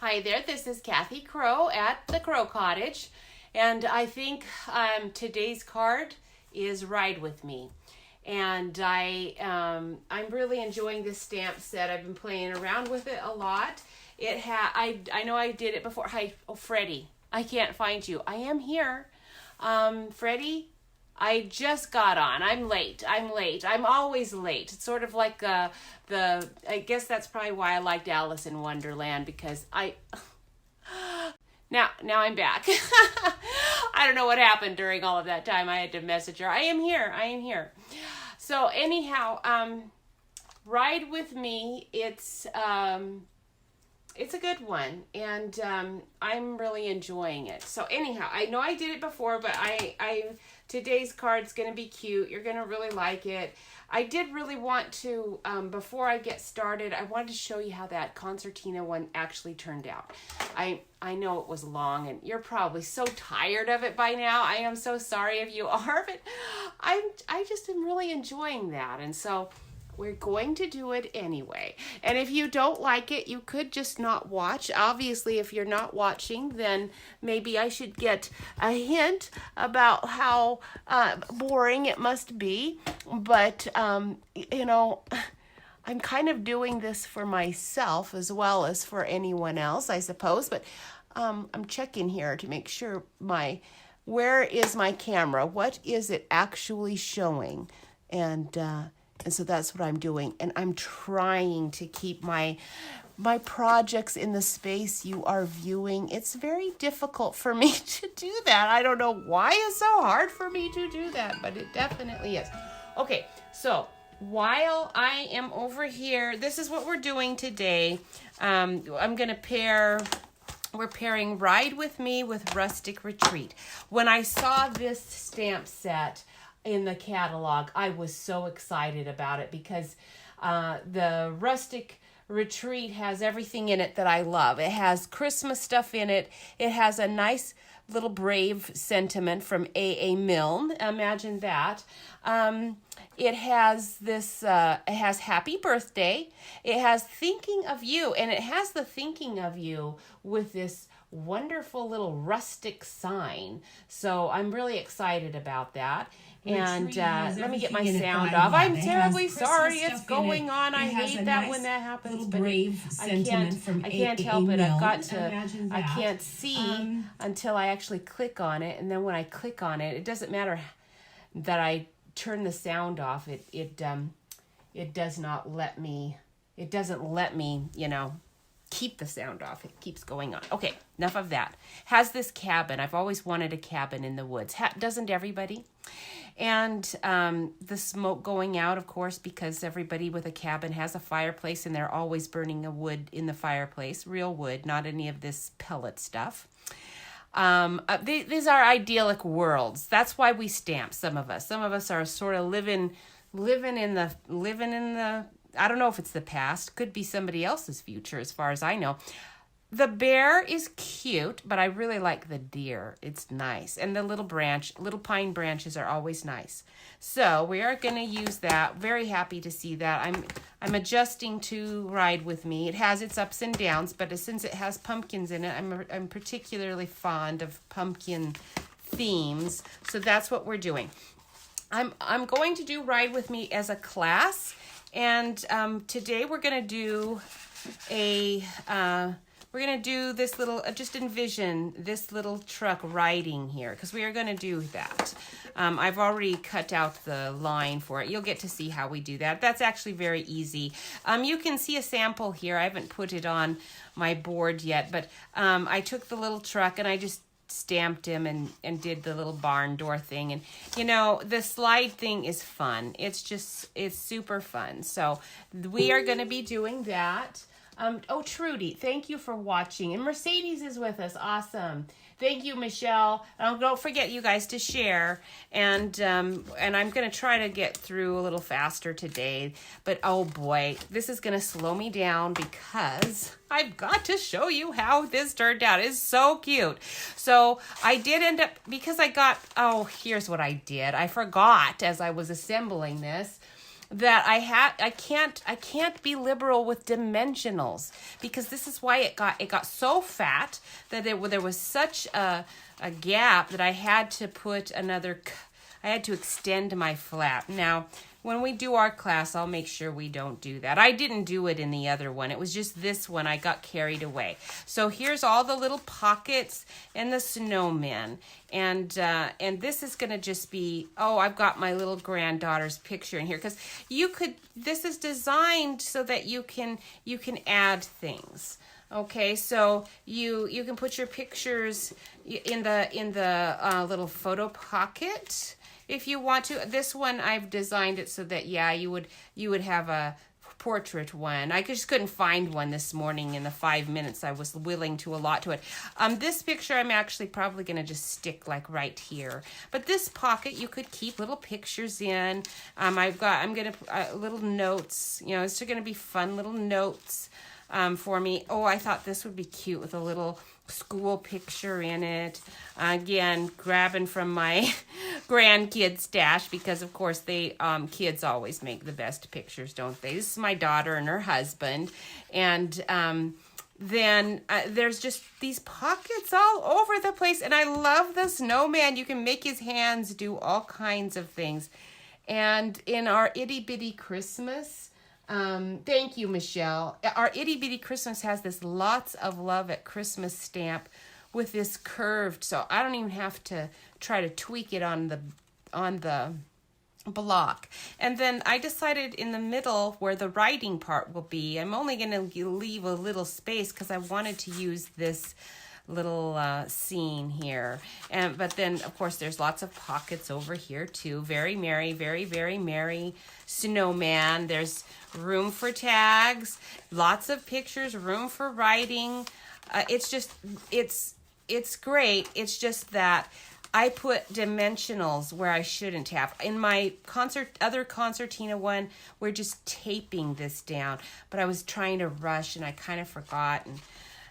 Hi there, this is Kathy Crow at the Crow Cottage, and I think today's card is Ride With Me. And I'm really enjoying this stamp set. I've been playing around with it a lot. I know I did it before. Hi, Freddie. I can't find you. I am here. Freddie, I just got on. I'm late. I'm always late. It's sort of like I guess that's probably why I liked Alice in Wonderland, because now I'm back. I don't know what happened during all of that time. I had to message her. I am here. So anyhow, Ride With Me. It's a good one, and I'm really enjoying it. So anyhow, I know I did it before, but today's card's going to be cute. You're going to really like it. I did really want to, before I get started, I wanted to show you how that concertina one actually turned out. I know it was long, and you're probably so tired of it by now. I am so sorry if you are, but I just am really enjoying that, and so we're going to do it anyway. And if you don't like it, you could just not watch. Obviously, if you're not watching, then maybe I should get a hint about how boring it must be. But, I'm kind of doing this for myself as well as for anyone else, I suppose. But I'm checking here to make sure where is my camera? What is it actually showing? And so that's what I'm doing. And I'm trying to keep my projects in the space you are viewing. It's very difficult for me to do that. I don't know why it's so hard for me to do that, but it definitely is. Okay, so while I am over here, this is what we're doing today. We're pairing Ride With Me with Rustic Retreat. When I saw this stamp set in the catalog, I was so excited about it because the Rustic Retreat has everything in it that I love. It has Christmas stuff in it. It has a nice little brave sentiment from A.A. Milne. Imagine that. It has it has Happy Birthday. It has Thinking of You, and it has the Thinking of You with this wonderful little rustic sign. So I'm really excited about that. And let me get my sound off. I'm terribly sorry it's going on. I hate that when that happens. But I can't help it. I can't see until I actually click on it. And then when I click on it, it doesn't matter that I turn the sound off. It does not let me, it doesn't let me, keep the sound off. It keeps going on. Okay, enough of that. Has this cabin. I've always wanted a cabin in the woods. Doesn't everybody? And the smoke going out, of course, because everybody with a cabin has a fireplace and they're always burning a wood in the fireplace. Real wood, not any of this pellet stuff. These are idyllic worlds. That's why we stamp, some of us. Some of us are sort of living in the I don't know if it's the past. Could be somebody else's future as far as I know. The bear is cute, but I really like the deer. It's nice. And the little pine branches are always nice. So we are going to use that. Very happy to see that. I'm adjusting to Ride With Me. It has its ups and downs, but since it has pumpkins in it, I'm particularly fond of pumpkin themes. So that's what we're doing. I'm going to do Ride With Me as a class. And today we're going to do this little, just envision this little truck riding here, because we are going to do that. I've already cut out the line for it. You'll get to see how we do that. That's actually very easy. You can see a sample here. I haven't put it on my board yet, but I took the little truck and I just stamped him and did the little barn door thing. And the slide thing is fun. It's super fun. So we are going to be doing that. Trudy, thank you for watching. And Mercedes is with us. Awesome. Thank you, Michelle. Don't forget, you guys, to share. And I'm going to try to get through a little faster today. But, oh, boy, this is going to slow me down because I've got to show you how this turned out. It's so cute. So I did end up, because here's what I did. I forgot as I was assembling this that I can't be liberal with dimensionals, because this is why it got so fat that there was such a gap that I had to put I had to extend my flap. Now, when we do our class, I'll make sure we don't do that. I didn't do it in the other one. It was just this one. I got carried away. So here's all the little pockets and the snowmen. And this is going to just be, I've got my little granddaughter's picture in here, because this is designed so that you can add things. Okay, so you can put your pictures in the little photo pocket if you want to. This one I've designed it so that you would have a portrait one. I just couldn't find one this morning in the 5 minutes I was willing to allot to it. This picture I'm actually probably going to just stick like right here. But this pocket you could keep little pictures in. I'm going to little notes. It's going to be fun little notes for me. I thought this would be cute with a little school picture in it. Again, grabbing from my grandkids' stash, because of course they kids always make the best pictures, don't they? This is my daughter and her husband, and then there's just these pockets all over the place, and I love the snowman. You can make his hands do all kinds of things. And in our itty bitty Christmas, thank you, Michelle. Our Itty Bitty Christmas has this Lots of Love at Christmas stamp with this curved, so I don't even have to try to tweak it on the block. And then I decided in the middle where the writing part will be, I'm only going to leave a little space because I wanted to use this little scene here. But then of course there's lots of pockets over here too. Very merry, very, very merry snowman. There's room for tags, lots of pictures, room for writing. It's great. It's just that I put dimensionals where I shouldn't have. In my other concertina one, we're just taping this down, but I was trying to rush and I kind of forgot,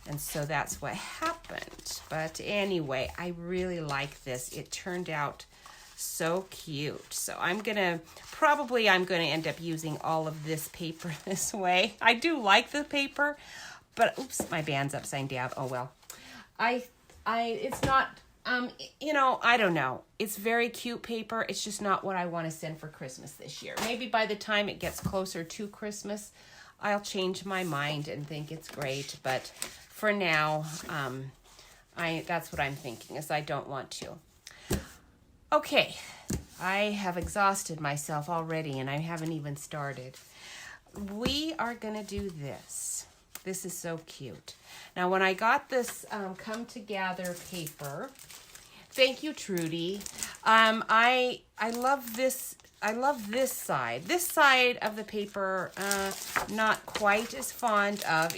and so that's what happened. But anyway, I really like this. It turned out so cute. So I'm going to end up using all of this paper this way. I do like the paper, but oops, my band's upside down. Oh well. It's not, I don't know. It's very cute paper. It's just not what I want to send for Christmas this year. Maybe by the time it gets closer to Christmas, I'll change my mind and think it's great. But for now, that's what I'm thinking, is I don't want to. Okay, I have exhausted myself already, and I haven't even started. We are going to do this. This is so cute. Now, when I got this Come Together paper, thank you, Trudy. I love this. I love this side. This side of the paper, not quite as fond of.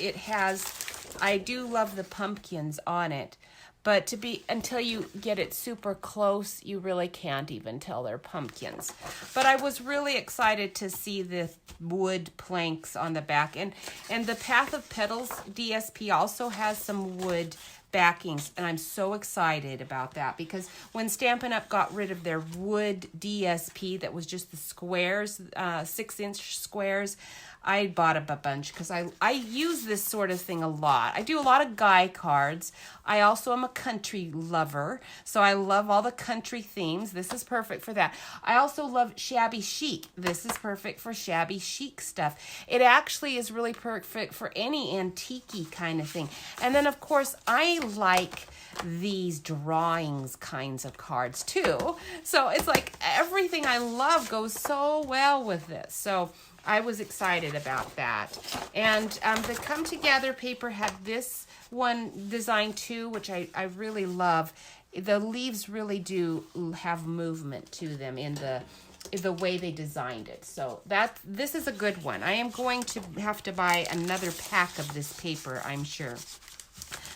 I do love the pumpkins on it, but until you get it super close, you really can't even tell they're pumpkins. But I was really excited to see the wood planks on the back. And the Path of Petals DSP also has some wood backings, and I'm so excited about that, because when Stampin' Up! Got rid of their wood DSP that was just the squares, 6-inch squares, I bought a bunch because I use this sort of thing a lot. I do a lot of guy cards. I also am a country lover, so I love all the country themes. This is perfect for that. I also love shabby chic. This is perfect for shabby chic stuff. It actually is really perfect for any antique-y kind of thing. And then, of course, I like these drawings kinds of cards too. So it's like everything I love goes so well with this. So I was excited about that. And the Come Together paper had this one design too, which I really love. The leaves really do have movement to them in the way they designed it. So this is a good one. I am going to have to buy another pack of this paper, I'm sure,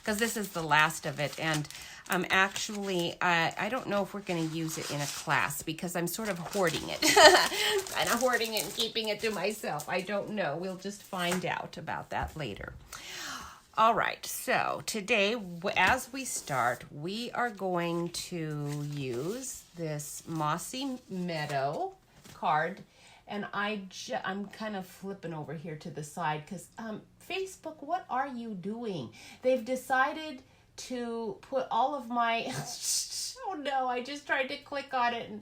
because this is the last of it. And actually, I don't know if we're going to use it in a class, because I'm sort of hoarding it. Kind of hoarding it and keeping it to myself. I don't know. We'll just find out about that later. All right, so today, as we start, we are going to use this Mossy Meadow card. And I'm kind of flipping over here to the side because Facebook, what are you doing? They've decided to put all of my oh no, I just tried to click on it and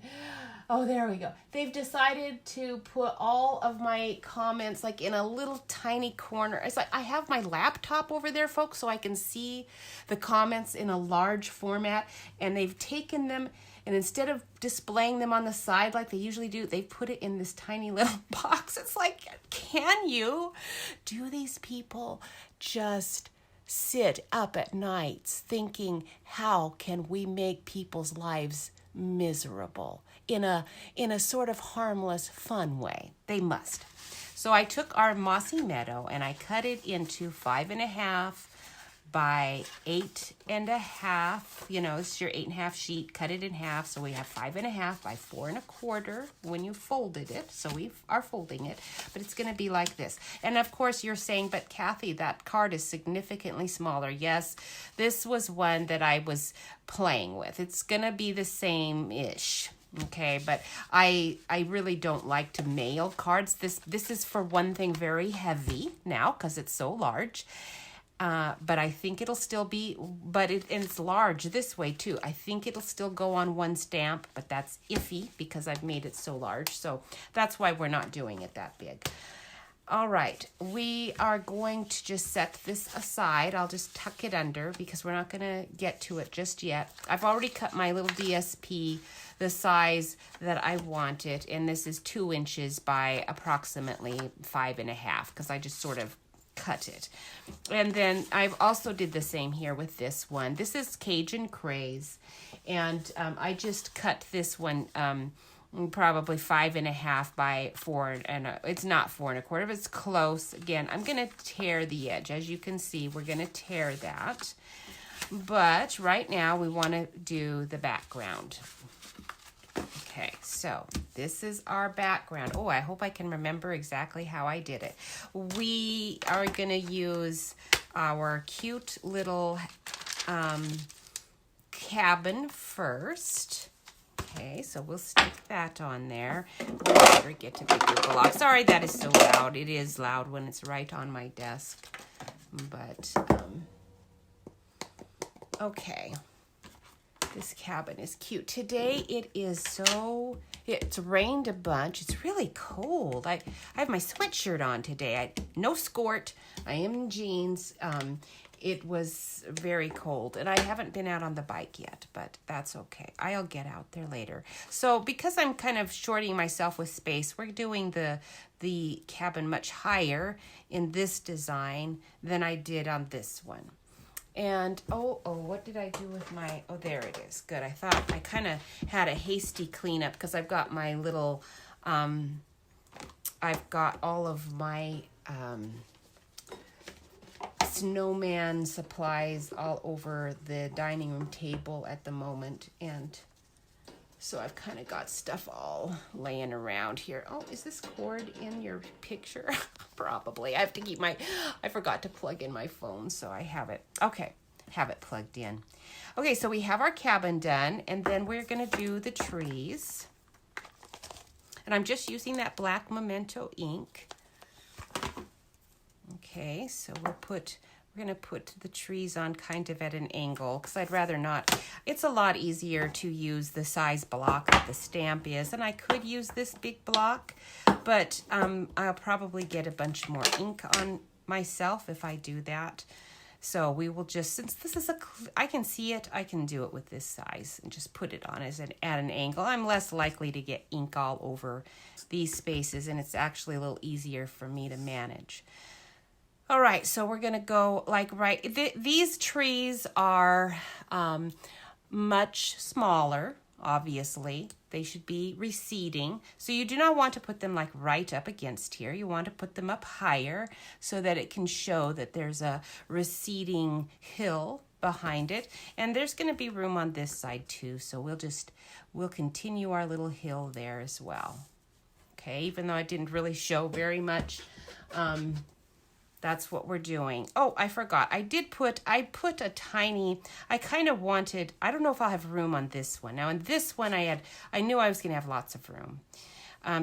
oh, there we go. They've decided to put all of my comments like in a little tiny corner. It's like I have my laptop over there, folks, so I can see the comments in a large format, and they've taken them and instead of displaying them on the side like they usually do, they put it in this tiny little box. It's like, can you? Do these people just sit up at nights thinking, how can we make people's lives miserable in a sort of harmless, fun way? They must. So I took our mossy meadow and I cut it into 5.5 by 8.5. You know, it's your 8.5 sheet. Cut it in half, so we have 5.5 by 4.25 when you folded it. So we are folding it, but it's going to be like this. And of course, you're saying, but Kathy, that card is significantly smaller. Yes, this was one that I was playing with. It's going to be the same-ish. Okay, but I really don't like to mail cards. This is, for one thing, very heavy now because it's so large. But I think it'll still be, and it's large this way too. I think it'll still go on one stamp, but that's iffy because I've made it so large. So that's why we're not doing it that big. All right, we are going to just set this aside. I'll just tuck it under because we're not going to get to it just yet. I've already cut my little DSP the size that I want it, and this is 2 inches by approximately 5.5 because I just sort of cut it. And then I've also did the same here with this one. This is Cajun Craze, and I just cut this one probably 5.5 by 4, and it's not 4.25, but it's close. Again, I'm going to tear the edge. As you can see, we're going to tear that. But right now we want to do the background. Okay, so this is our background. Oh, I hope I can remember exactly how I did it. We are going to use our cute little cabin first. Okay, so we'll stick that on there. We'll never get to bigger blocks. Sorry, that is so loud. It is loud when it's right on my desk. But, okay. This cabin is cute. Today it's rained a bunch. It's really cold. I have my sweatshirt on today. No skirt. I am in jeans. It was very cold, and I haven't been out on the bike yet, but that's okay. I'll get out there later. So because I'm kind of shorting myself with space, we're doing the cabin much higher in this design than I did on this one. And, what did I do with oh, there it is. Good. I thought I kind of had a hasty cleanup because I've got my little, I've got all of my snowman supplies all over the dining room table at the moment. And so I've kind of got stuff all laying around here. Oh, is this cord in your picture? Probably. I have to keep I forgot to plug in my phone, so I have it. Okay, have it plugged in. Okay, so we have our cabin done, and then we're going to do the trees. And I'm just using that black Memento ink. Okay, so we're going to put the trees on kind of at an angle because I'd rather not. It's a lot easier to use the size block that the stamp is, and I could use this big block, but I'll probably get a bunch more ink on myself if I do that. So we will just, since this is I can see it, I can do it with this size and just put it on at an angle. I'm less likely to get ink all over these spaces, and it's actually a little easier for me to manage. All right, so we're going to go these trees are much smaller, obviously. They should be receding. So you do not want to put them like right up against here. You want to put them up higher so that it can show that there's a receding hill behind it. And there's going to be room on this side too. So we'll continue our little hill there as well. Okay, even though I didn't really show very much, that's what we're doing. Oh, I forgot. I put a tiny, I kind of wanted, I don't know if I'll have room on this one. Now, in this one, I knew I was going to have lots of room.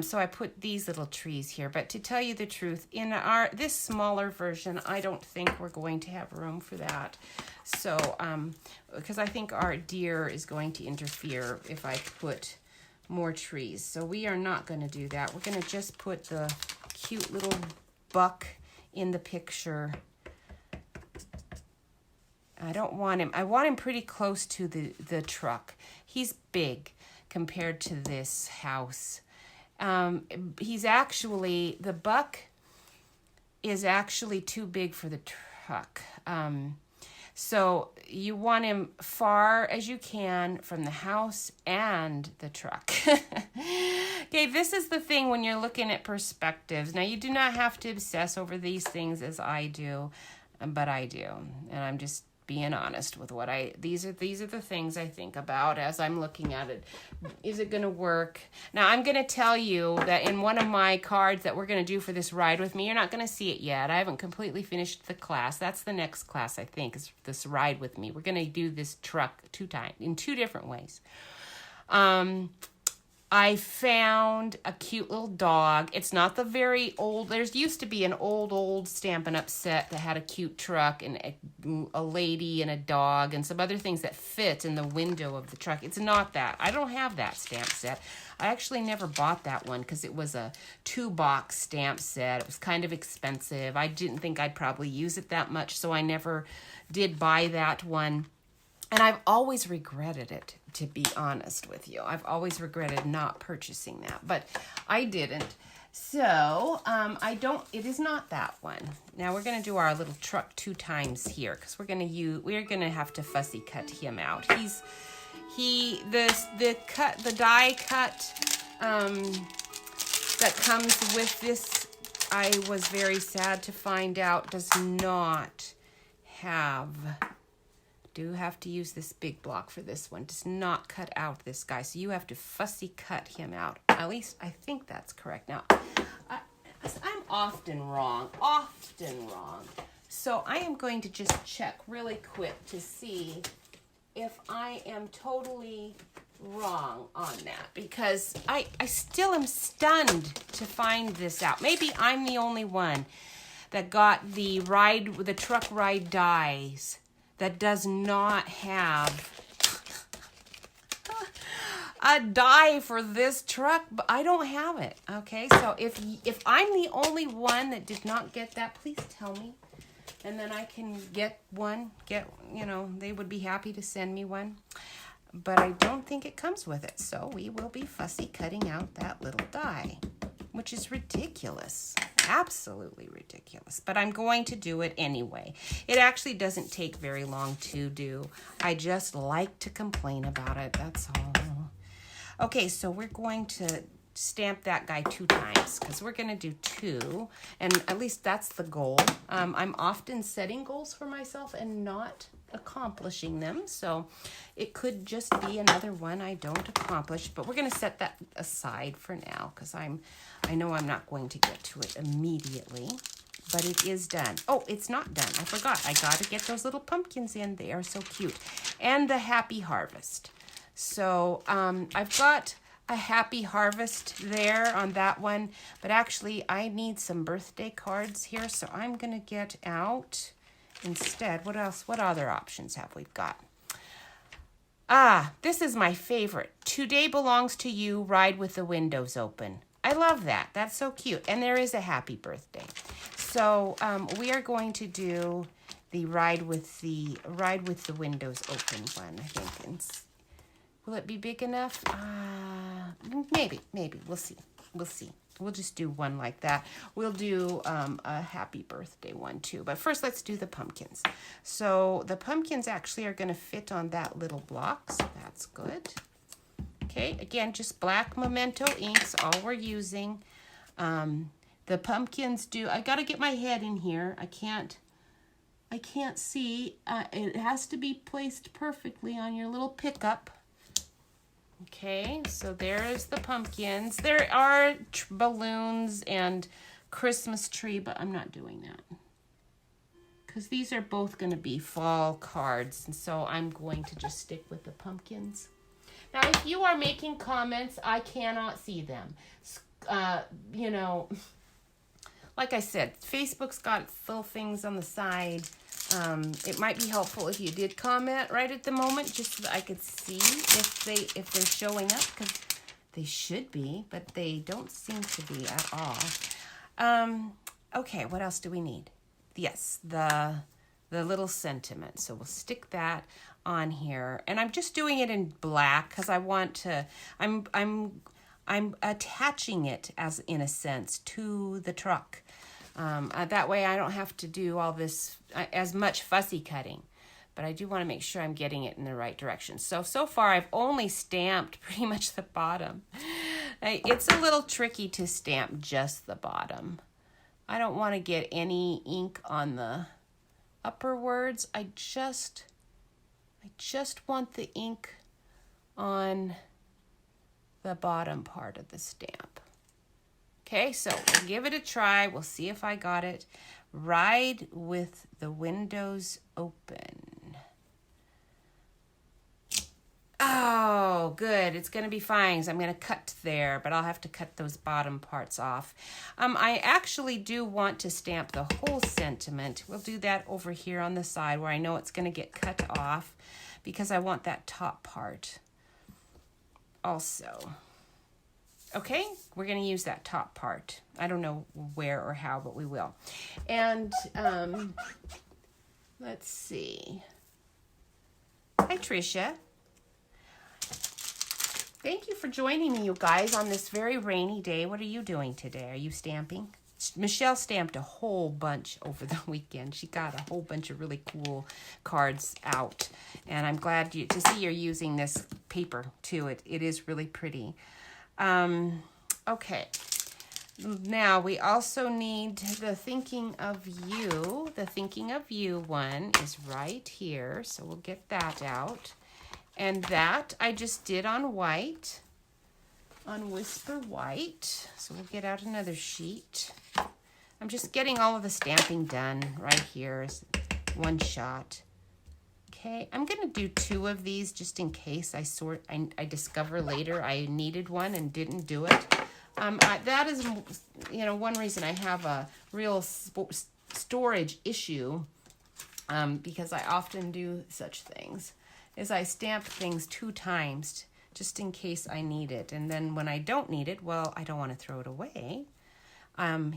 So I put these little trees here. But to tell you the truth, in this smaller version, I don't think we're going to have room for that. So, because I think our deer is going to interfere if I put more trees. So we are not going to do that. We're going to just put the cute little buck in the picture. I don't want him. I want him pretty close to the truck. He's big compared to this house. He's actually, the buck is actually too big for the truck. So you want him far as you can from the house and the truck. Okay, this is the thing when you're looking at perspectives. Now, you do not have to obsess over these things as I do, but I do. And I'm just being honest with what these are the things I think about as I'm looking at it. Is it going to work? Now, I'm going to tell you that in one of my cards that we're going to do for this ride with me, you're not going to see it yet. I haven't completely finished the class. That's the next class, I think, is this ride with me. We're going to do this truck 2 times in 2 different ways. I found a cute little dog. It's not the very old. There's used to be an old Stampin' Up set that had a cute truck and a lady and a dog and some other things that fit in the window of the truck. It's not that. I don't have that stamp set. I actually never bought that one because it was a 2-box stamp set. It was kind of expensive. I didn't think I'd probably use it that much, so I never did buy that one. And I've always regretted it, to be honest with you. I've always regretted not purchasing that, but I didn't. So, it is not that one. Now we're going to do our little truck 2 times here because we're going to have to fussy cut him out. The die cut that comes with this, I was very sad to find out, does not have. Do have to use this big block for this one. Does not cut out this guy, so you have to fussy cut him out. At least I think that's correct. Now, I'm often wrong. So I am going to just check really quick to see if I am totally wrong on that, because I still am stunned to find this out. Maybe I'm the only one that got the truck ride dies that does not have a die for this truck, but I don't have it. Okay, so if I'm the only one that did not get that, please tell me, and then I can get one. They would be happy to send me one, but I don't think it comes with it. So we will be fussy cutting out that little die, which is ridiculous. Absolutely ridiculous. But I'm going to do it anyway. It actually doesn't take very long to do. I just like to complain about it. That's all. Okay, so we're going to stamp that guy 2 times because we're going to do 2. And at least that's the goal. I'm often setting goals for myself and not accomplishing them. So it could just be another one I don't accomplish. But we're going to set that aside for now because I know I'm not going to get to it immediately, but it is done. Oh, it's not done. I forgot. I got to get those little pumpkins in. They are so cute. And the happy harvest. So I've got a happy harvest there on that one, but actually I need some birthday cards here. So I'm going to get out instead. What else? What other options have we got? This is my favorite. Today belongs to you. Ride with the windows open. I love that. That's so cute. And there is a happy birthday. So we are going to do the ride with the windows open one, I think. Will it be big enough? Maybe. We'll see. We'll just do one like that. We'll do a happy birthday one too. But first, let's do the pumpkins. So the pumpkins actually are going to fit on that little block. So that's good. Okay, again, just black Memento inks, all we're using. The pumpkins I got to get my head in here. I can't see. It has to be placed perfectly on your little pickup. Okay, so there's the pumpkins. There are balloons and Christmas tree, but I'm not doing that because these are both going to be fall cards, and so I'm going to just stick with the pumpkins. Now, if you are making comments, I cannot see them. you know, like I said, Facebook's got little things on the side. It might be helpful if you did comment right at the moment, just so that I could see if they're showing up, because they should be, but they don't seem to be at all. Okay, what else do we need? Yes, the little sentiment. So we'll stick that on here, and I'm just doing it in black because I want to. I'm attaching it, as in a sense, to the truck. That way I don't have to do all this as much fussy cutting, but I do want to make sure I'm getting it in the right direction. So far I've only stamped pretty much the bottom. It's a little tricky to stamp just the bottom. I don't want to get any ink on the upper words. I just want the ink on the bottom part of the stamp. Okay, so we'll give it a try. We'll see if I got it. Ride with the windows open. Oh, good. It's going to be fine. So I'm going to cut there, but I'll have to cut those bottom parts off. I actually do want to stamp the whole sentiment. We'll do that over here on the side where I know it's going to get cut off, because I want that top part also. Okay, we're going to use that top part. I don't know where or how, but we will. And let's see. Hi, Tricia. Thank you for joining me, you guys, on this very rainy day. What are you doing today? Are you stamping? Michelle stamped a whole bunch over the weekend. She got a whole bunch of really cool cards out. And I'm glad to see you're using this paper, too. It is really pretty. Okay. Now, we also need the Thinking of You. The Thinking of You one is right here. So we'll get that out. And that I just did on white. On Whisper White. So we'll get out another sheet. I'm just getting all of the stamping done right here. One shot. Okay, I'm going to do 2 of these just in case I discover later I needed one and didn't do it. That is, one reason I have a real storage issue, because I often do such things, is I stamp things 2 times just in case I need it. And then when I don't need it, well, I don't want to throw it away.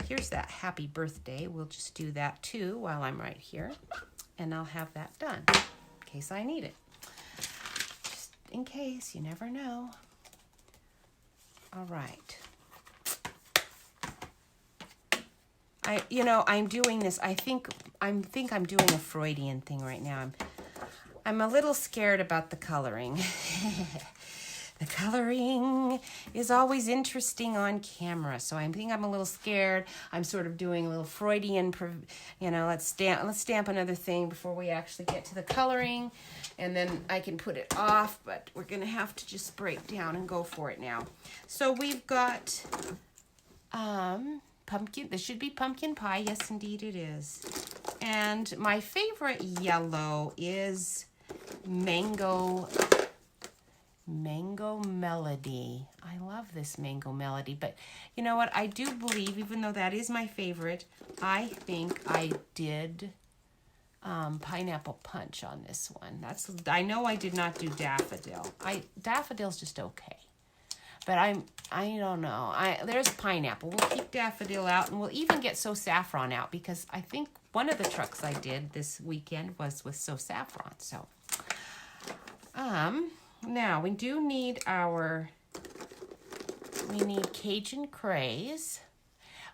Here's that happy birthday. We'll just do that too while I'm right here. And I'll have that done in case I need it. Just in case, you never know. All right. I'm doing this. I think I'm doing a Freudian thing right now. I'm a little scared about the coloring. The coloring is always interesting on camera, so I think I'm a little scared. I'm sort of doing a little Freudian, let's stamp another thing before we actually get to the coloring, and then I can put it off, but we're going to have to just break down and go for it now. So we've got pumpkin. This should be pumpkin pie. Yes, indeed it is. And my favorite yellow is Mango Melody. I love this Mango Melody, but you know what? I do believe, even though that is my favorite, I think I did Pineapple Punch on this one. I know I did not do Daffodil. Daffodil's just okay, but I don't know. There's Pineapple. We'll keep Daffodil out, and we'll even get So Saffron out, because I think one of the trucks I did this weekend was with So Saffron. So, now we do need Cajun Craze.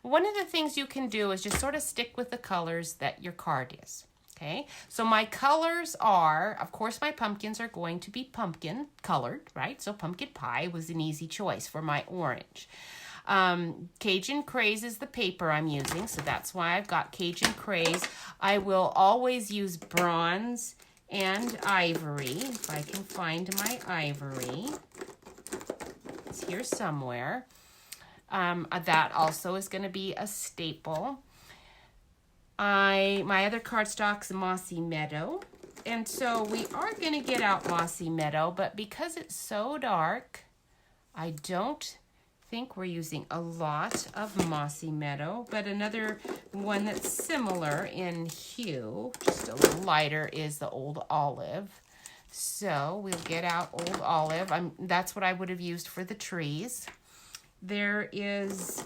One of the things you can do is just sort of stick with the colors that your card is. Okay, so my colors are, of course, my pumpkins are going to be pumpkin colored, right? So pumpkin pie was an easy choice for my orange. Cajun Craze is the paper I'm using, so that's why I've got Cajun Craze. I will always use bronze and ivory, if I can find my ivory. It's here somewhere. That also is going to be a staple. My other cardstock's Mossy Meadow. And so we are going to get out Mossy Meadow, but because it's so dark, I don't think we're using a lot of Mossy Meadow, but another one that's similar in hue, just a little lighter, is the Old Olive. So we'll get out Old Olive. That's what I would have used for the trees. There is,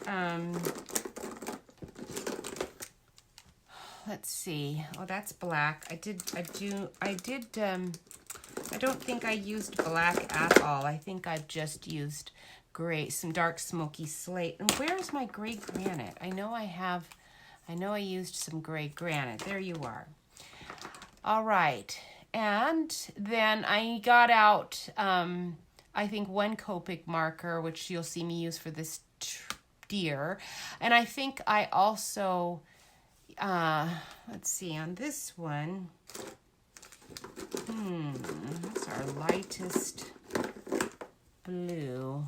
let's see. Oh, that's black. I don't think I used black at all. I think I've just used gray, some dark smoky slate. And where's my gray granite? I know I used some gray granite. There you are. All right. And then I got out, I think, one Copic marker, which you'll see me use for this deer. And I think I also, let's see, on this one, that's our lightest blue,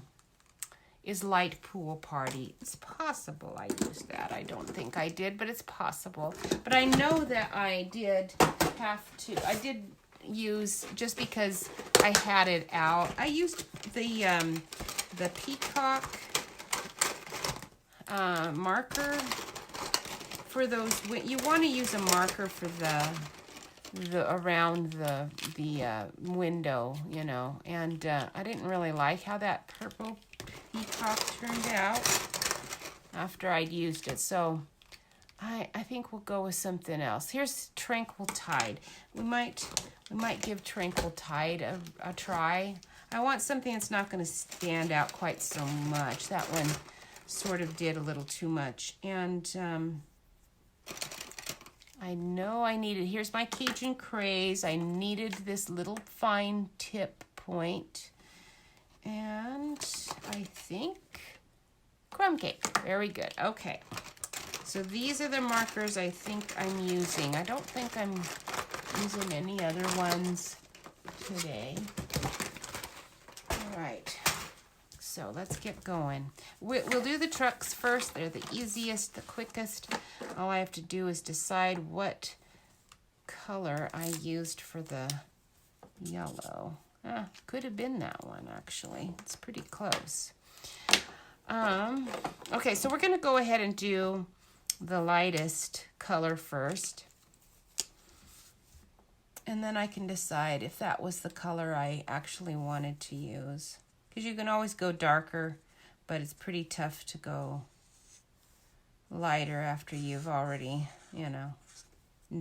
is Light Pool Party. It's possible I used that. I don't think I did, but it's possible. But I know that I did use, just because I had it out, I used the Peacock marker for those. You want to use a marker for the around the window, you know, and I didn't really like how that purple peacock turned out after I'd used it, so I think we'll go with something else. Here's Tranquil Tide. We might give Tranquil Tide a try. I want something that's not going to stand out quite so much. That one sort of did a little too much. And I know I needed, here's my Cajun Craze. I needed this little fine tip point. And I think crumb cake. Very good. Okay. So these are the markers I think I'm using. I don't think I'm using any other ones today. All right. So let's get going. We'll do the trucks first. They're the easiest, the quickest. All I have to do is decide what color I used for the yellow. Could have been that one, actually. It's pretty close. Okay, so we're going to go ahead and do the lightest color first. And then I can decide if that was the color I actually wanted to use. Because you can always go darker, but it's pretty tough to go lighter after you've already, you know,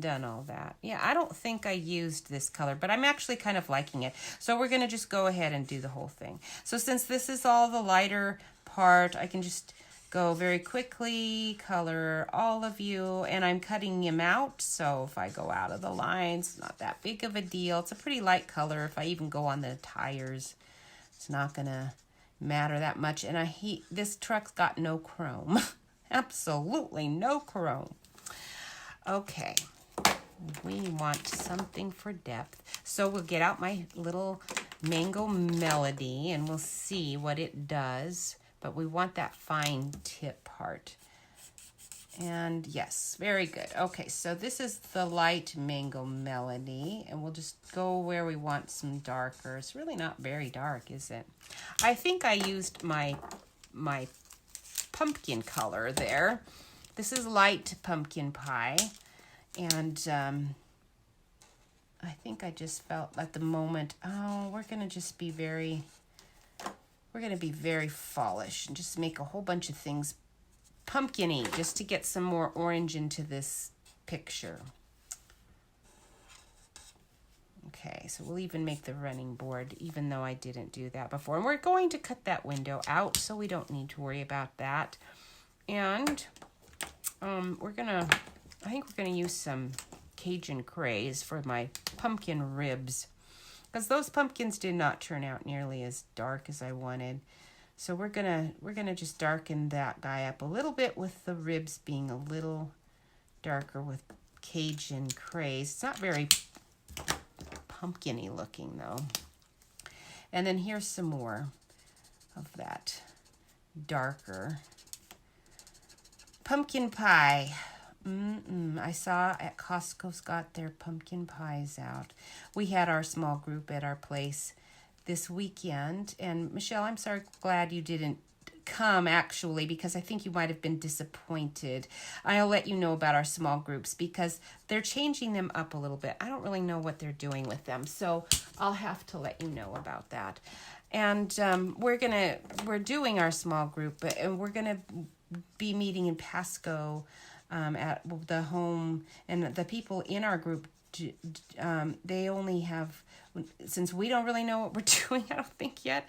done all that. Yeah, I don't think I used this color, but I'm actually kind of liking it. So we're going to just go ahead and do the whole thing. So since this is all the lighter part, I can just go very quickly, color all of you, and I'm cutting him out, so if I go out of the lines, it's not that big of a deal. It's a pretty light color. If I even go on the tires, it's not gonna matter that much. And this truck's got no chrome. Absolutely no chrome. Okay, we want something for depth. So we'll get out my little Mango Melody and we'll see what it does. But we want that fine tip part. And yes, very good. Okay, so this is the light Mango Melody, and we'll just go where we want some darker. It's really not very dark, is it? I think I used my pumpkin color there. This is light pumpkin pie, and I think I just felt at the moment, oh, we're going to be very fallish and just make a whole bunch of things pumpkin-y just to get some more orange into this picture. Okay, so we'll even make the running board, even though I didn't do that before. And we're going to cut that window out, so we don't need to worry about that. And I think we're gonna use some Cajun Craze for my pumpkin ribs, because those pumpkins did not turn out nearly as dark as I wanted. So we're gonna just darken that guy up a little bit with the ribs being a little darker with Cajun Craze. It's not very pumpkin-y looking though. And then here's some more of that darker pumpkin pie. I saw at Costco's got their pumpkin pies out. We had our small group at our place this weekend, and Michelle, I'm glad you didn't come, actually, because I think you might have been disappointed. I'll let you know about our small groups because they're changing them up a little bit. I don't really know what they're doing with them, so I'll have to let you know about that. And we're doing our small group, and we're gonna be meeting in Pasco at the home, and the people in our group, they only have, since we don't really know what we're doing, I don't think yet,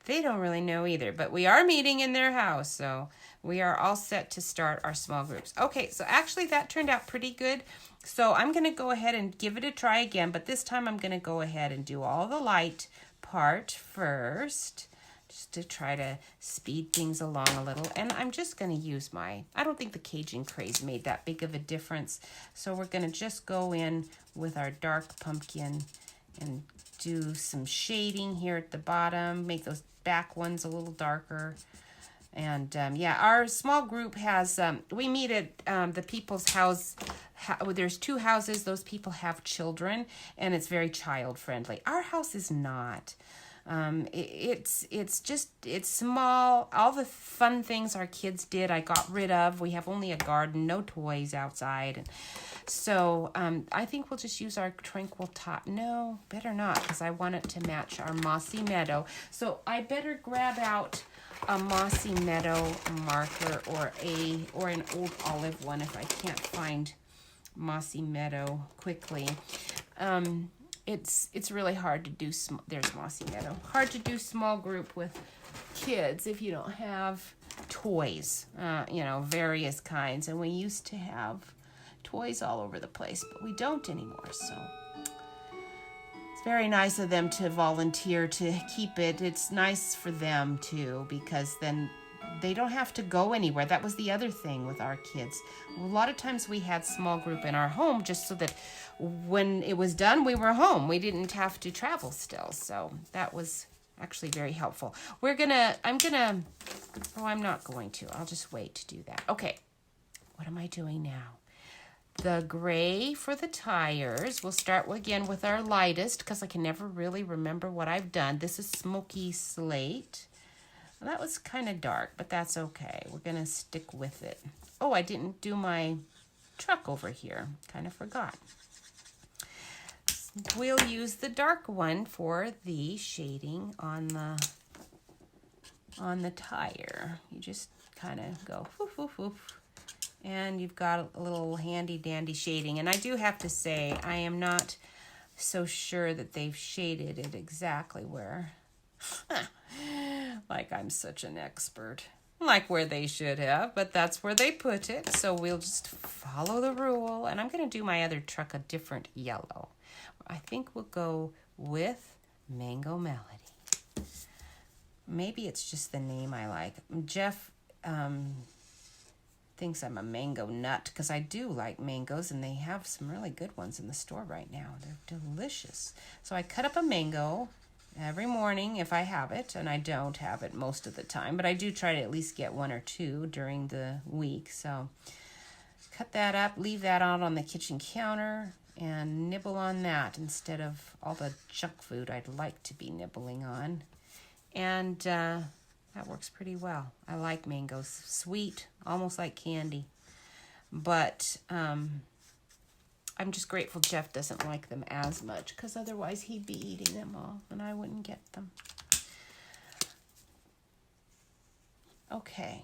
they don't really know either, but we are meeting in their house, so we are all set to start our small groups. Okay, so actually that turned out pretty good. So I'm going to go ahead and give it a try again, but this time I'm going to go ahead and do all the light part first, just to try to speed things along a little. And I'm just going to use I don't think the Cajun Craze made that big of a difference, so we're going to just go in with our dark pumpkin and do some shading here at the bottom, make those back ones a little darker. And yeah, our small group has, we meet at the people's house. There's 2 houses. Those people have children, and it's very child friendly. Our house is not. It's small. All the fun things our kids did, I got rid of. We have only a garden, no toys outside. And so I think we'll just use our tranquil top. No, better not, because I want it to match our mossy meadow. So I better grab out a mossy meadow marker or an old olive one if I can't find mossy meadow quickly. It's really hard to do, there's mossy meadow, hard to do small group with kids if you don't have toys, various kinds. And we used to have toys all over the place, but we don't anymore. So it's very nice of them to volunteer to keep it. It's nice for them too, because then they don't have to go anywhere. That was the other thing with our kids. A lot of times we had small group in our home just so that when it was done, we were home. We didn't have to travel still. So that was actually very helpful. I'm not going to. I'll just wait to do that. Okay, what am I doing now? The gray for the tires. We'll start again with our lightest because I can never really remember what I've done. This is Smoky Slate. Well, that was kind of dark, but that's okay. We're going to stick with it. Oh, I didn't do my truck over here. Kind of forgot. We'll use the dark one for the shading on the tire. You just kind of go woof, woof, woof. And you've got a little handy dandy shading. And I do have to say, I am not so sure that they've shaded it exactly where, like I'm such an expert, like where they should have, but that's where they put it. So we'll just follow the rule. And I'm going to do my other truck a different yellow. I think we'll go with Mango Melody. Maybe it's just the name I like. Jeff, thinks I'm a mango nut because I do like mangoes, and they have some really good ones in the store right now. They're delicious. So I cut up a mango every morning if I have it, and I don't have it most of the time, but I do try to at least get 1 or 2 during the week. So cut that up, leave that out on the kitchen counter, and nibble on that instead of all the junk food I'd like to be nibbling on. And that works pretty well. I like mangoes. Sweet, almost like candy. But I'm just grateful Jeff doesn't like them as much, because otherwise he'd be eating them all and I wouldn't get them. Okay.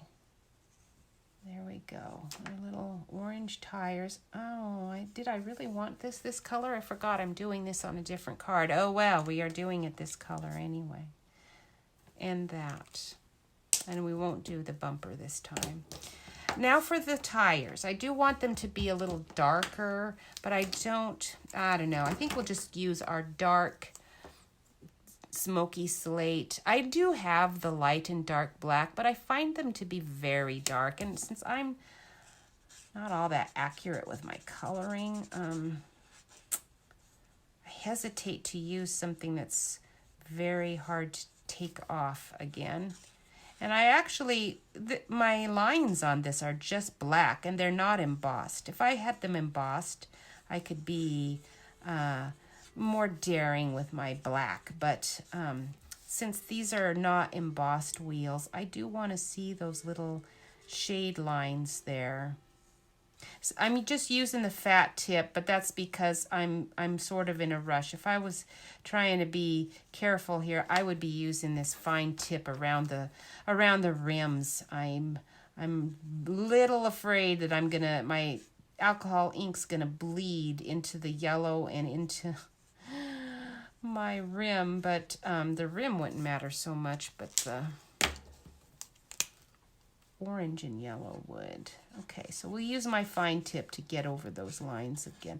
There we go. Our little orange tires. Oh, did I really want this color? I forgot I'm doing this on a different card. Oh, well, we are doing it this color anyway. And that. And we won't do the bumper this time. Now for the tires. I do want them to be a little darker, but I don't know. I think we'll just use our dark Smoky Slate. I do have the light and dark black, but I find them to be very dark. And since I'm not all that accurate with my coloring, I hesitate to use something that's very hard to take off again. And I actually, my lines on this are just black and they're not embossed. If I had them embossed, I could be more daring with my black. But since these are not embossed wheels, I do want to see those little shade lines there. So I'm just using the fat tip, but that's because I'm sort of in a rush. If I was trying to be careful here, I would be using this fine tip around the rims. I'm little afraid that my alcohol ink's gonna bleed into the yellow and into my rim, but the rim wouldn't matter so much, but the orange and yellow would. Okay, so we'll use my fine tip to get over those lines again.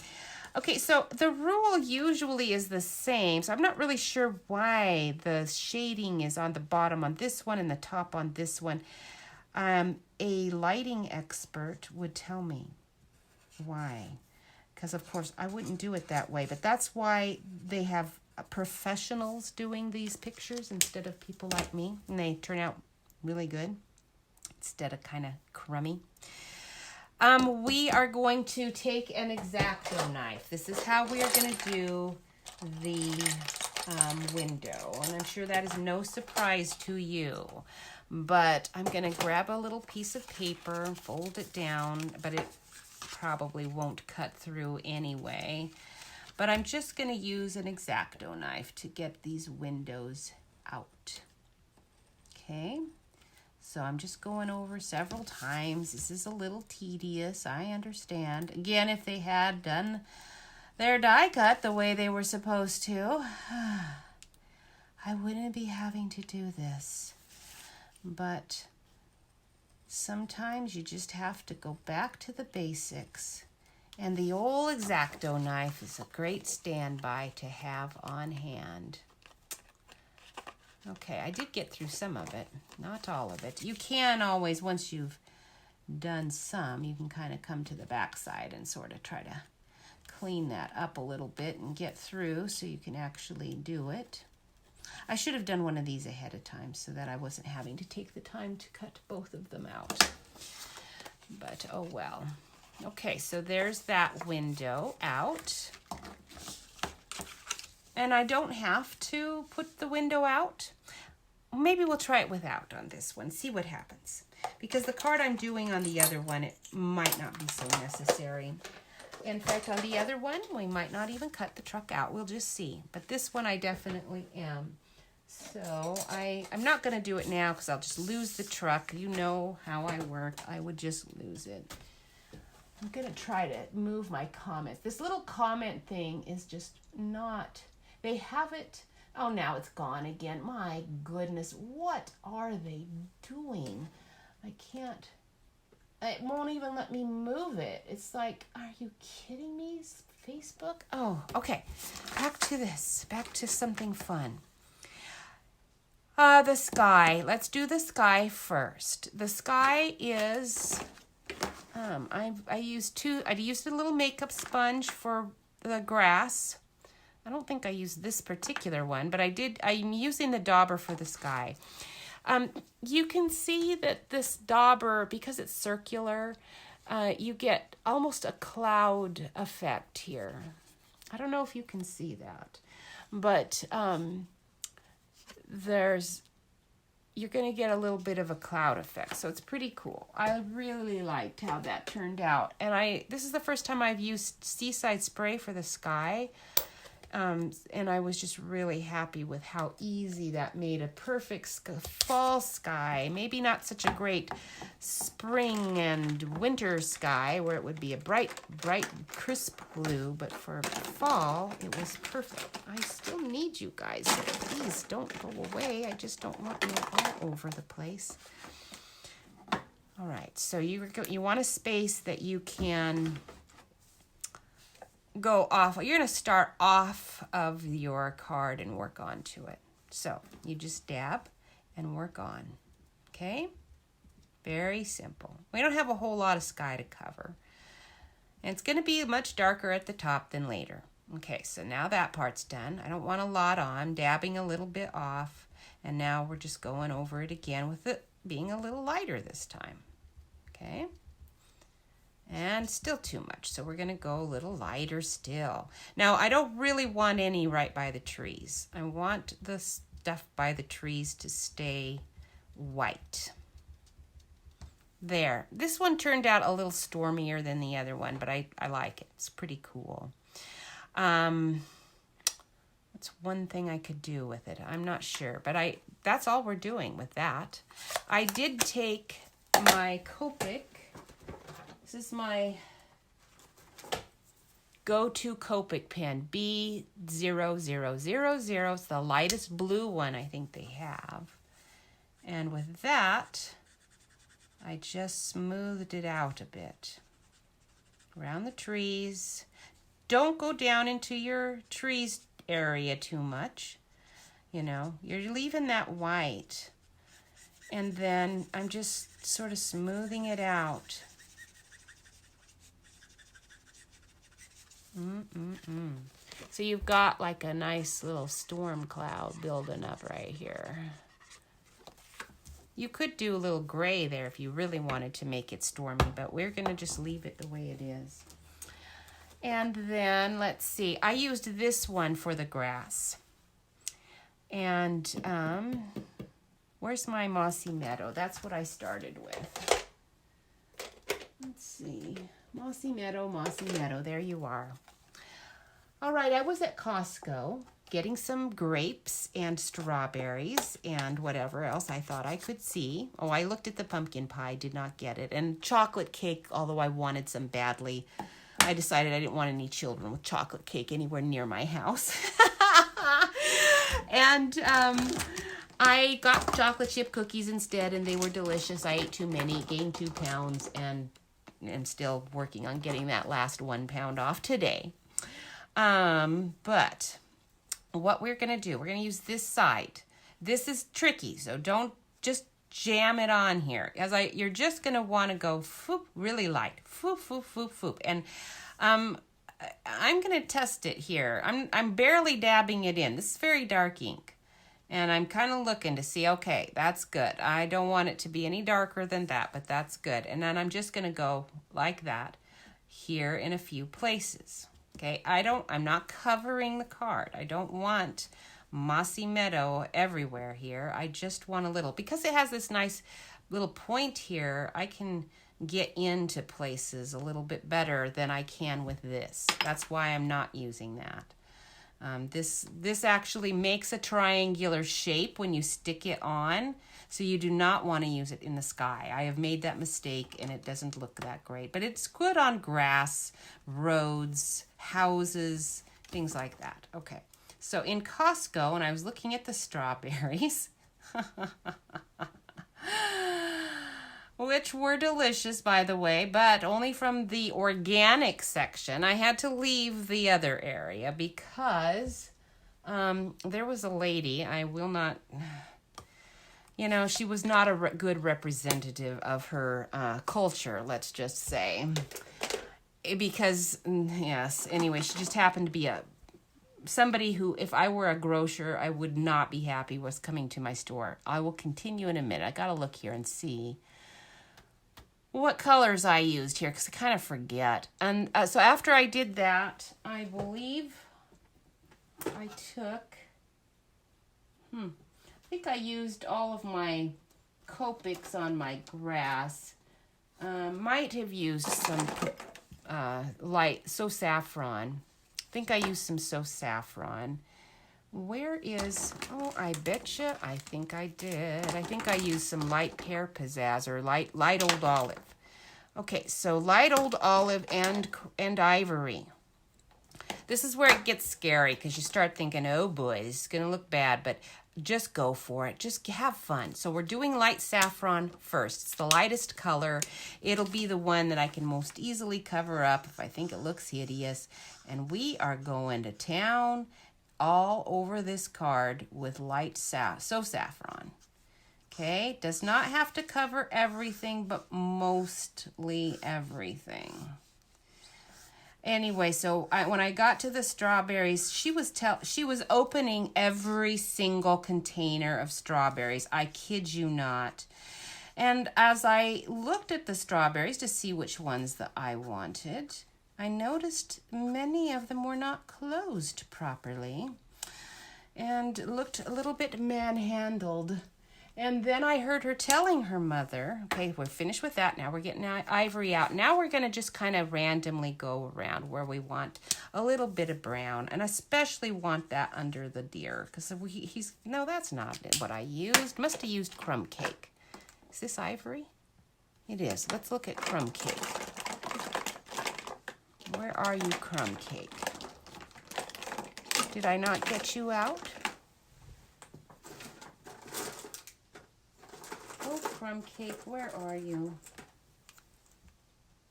Okay, so the rule usually is the same, so I'm not really sure why the shading is on the bottom on this one and the top on this one. A lighting expert would tell me why, because of course I wouldn't do it that way, but that's why they have professionals doing these pictures instead of people like me, and they turn out really good instead of kind of crummy. We are going to take an X-Acto knife. This is how we are going to do the window, and I'm sure that is no surprise to you. But I'm going to grab a little piece of paper and fold it down, but it probably won't cut through anyway. But I'm just going to use an X-Acto knife to get these windows out. Okay. So I'm just going over several times. This is a little tedious, I understand. Again, if they had done their die cut the way they were supposed to, I wouldn't be having to do this. But sometimes you just have to go back to the basics. And the old X-Acto knife is a great standby to have on hand. Okay, I did get through some of it, not all of it. You can always, once you've done some, you can kind of come to the back side and sort of try to clean that up a little bit and get through so you can actually do it. I should have done one of these ahead of time so that I wasn't having to take the time to cut both of them out. But oh well. Okay, so there's that window out. And I don't have to put the window out. Maybe we'll try it without on this one, see what happens. Because the card I'm doing on the other one, it might not be so necessary. In fact, on the other one, we might not even cut the truck out. We'll just see. But this one I definitely am. So I'm not going to do it now because I'll just lose the truck. You know how I work. I would just lose it. I'm going to try to move my comments. This little comment thing is just not... They have it. Oh, now it's gone again. My goodness, what are they doing? I can't. It won't even let me move it. It's like, are you kidding me, Facebook? Oh, okay. Back to this. Back to something fun. The sky. Let's do the sky first. The sky is... I used a little makeup sponge for the grass. I don't think I used this particular one, but I'm using the dauber for the sky. You can see that this dauber, because it's circular, you get almost a cloud effect here. I don't know if you can see that, but you're going to get a little bit of a cloud effect, so it's pretty cool. I really liked how that turned out, and this is the first time I've used Seaside Spray for the sky. And I was just really happy with how easy that made a perfect fall sky. Maybe not such a great spring and winter sky where it would be a bright, crisp blue, but for fall, it was perfect. I still need you guys, so please don't go away. I just don't want you all over the place. All right, so you want a space that you can... go off. You're going to start off of your card and work onto it. So you just dab and work on. Okay? Very simple. We don't have a whole lot of sky to cover. And it's going to be much darker at the top than later. Okay, so now that part's done. I don't want a lot on. I'm dabbing a little bit off. And now we're just going over it again with it being a little lighter this time. Okay? And still too much, so we're going to go a little lighter still. Now, I don't really want any right by the trees. I want the stuff by the trees to stay white. There. This one turned out a little stormier than the other one, but I like it. It's pretty cool. That's one thing I could do with it. I'm not sure, but that's all we're doing with that. I did take my Copic. This is my go-to Copic pen, B0000. It's the lightest blue one I think they have. And with that, I just smoothed it out a bit around the trees. Don't go down into your trees area too much. You know, you're leaving that white. And then I'm just sort of smoothing it out. So you've got like a nice little storm cloud building up right here. You could do a little gray there if you really wanted to make it stormy, but we're going to just leave it the way it is. And then, let's see, I used this one for the grass. And where's my mossy meadow? That's what I started with. Let's see, mossy meadow, there you are. All right, I was at Costco getting some grapes and strawberries and whatever else I thought I could see. Oh, I looked at the pumpkin pie, did not get it. And chocolate cake, although I wanted some badly, I decided I didn't want any children with chocolate cake anywhere near my house. And I got chocolate chip cookies instead, and they were delicious. I ate too many, gained 2 pounds, and am still working on getting that last 1 pound off today. But what we're going to do, we're going to use this side. This is tricky, so don't just jam it on here. You're just going to want to go foop, really light. Foop, foop, foop, foop. And I'm going to test it here. I'm barely dabbing it in. This is very dark ink. And I'm kind of looking to see, okay, that's good. I don't want it to be any darker than that, but that's good. And then I'm just going to go like that here in a few places. Okay, I'm not covering the card. I don't want mossy meadow everywhere here. I just want a little, because it has this nice little point here, I can get into places a little bit better than I can with this. That's why I'm not using that. This actually makes a triangular shape when you stick it on, so you do not want to use it in the sky. I have made that mistake and it doesn't look that great, but it's good on grass, roads, houses, things like that. Okay, so in Costco, and I was looking at the strawberries, which were delicious, by the way, but only from the organic section. I had to leave the other area because there was a lady, I will not, she was not a good representative of her culture, let's just say. Because, yes, anyway, she just happened to be somebody who, if I were a grocer, I would not be happy was coming to my store. I will continue in a minute. I got to look here and see what colors I used here, because I kind of forget. And so after I did that, I believe I took, I think I used all of my Copics on my grass. Might have used some light, So Saffron. I think I used some So Saffron. Where is, I betcha, I think I did. I think I used some light pear pizzazz or light old olive. Okay, so light old olive and ivory. This is where it gets scary because you start thinking, oh boy, this is going to look bad, but just go for it. Just have fun. So we're doing light saffron first. It's the lightest color. It'll be the one that I can most easily cover up if I think it looks hideous. And we are going to town all over this card with light So Saffron. Okay, does not have to cover everything, but mostly everything. Anyway, so when I got to the strawberries, she was opening every single container of strawberries. I kid you not. And as I looked at the strawberries to see which ones that I wanted, I noticed many of them were not closed properly. and looked a little bit manhandled. And then I heard her telling her mother, okay, we're finished with that. Now we're getting Ivory out. Now we're going to just kind of randomly go around where we want a little bit of brown, and especially want that under the deer, because no, that's not what I used. Must have used crumb cake. Is this Ivory? It is. Let's look at crumb cake. Where are you, crumb cake? Did I not get you out? Oh, crumb cake, where are you?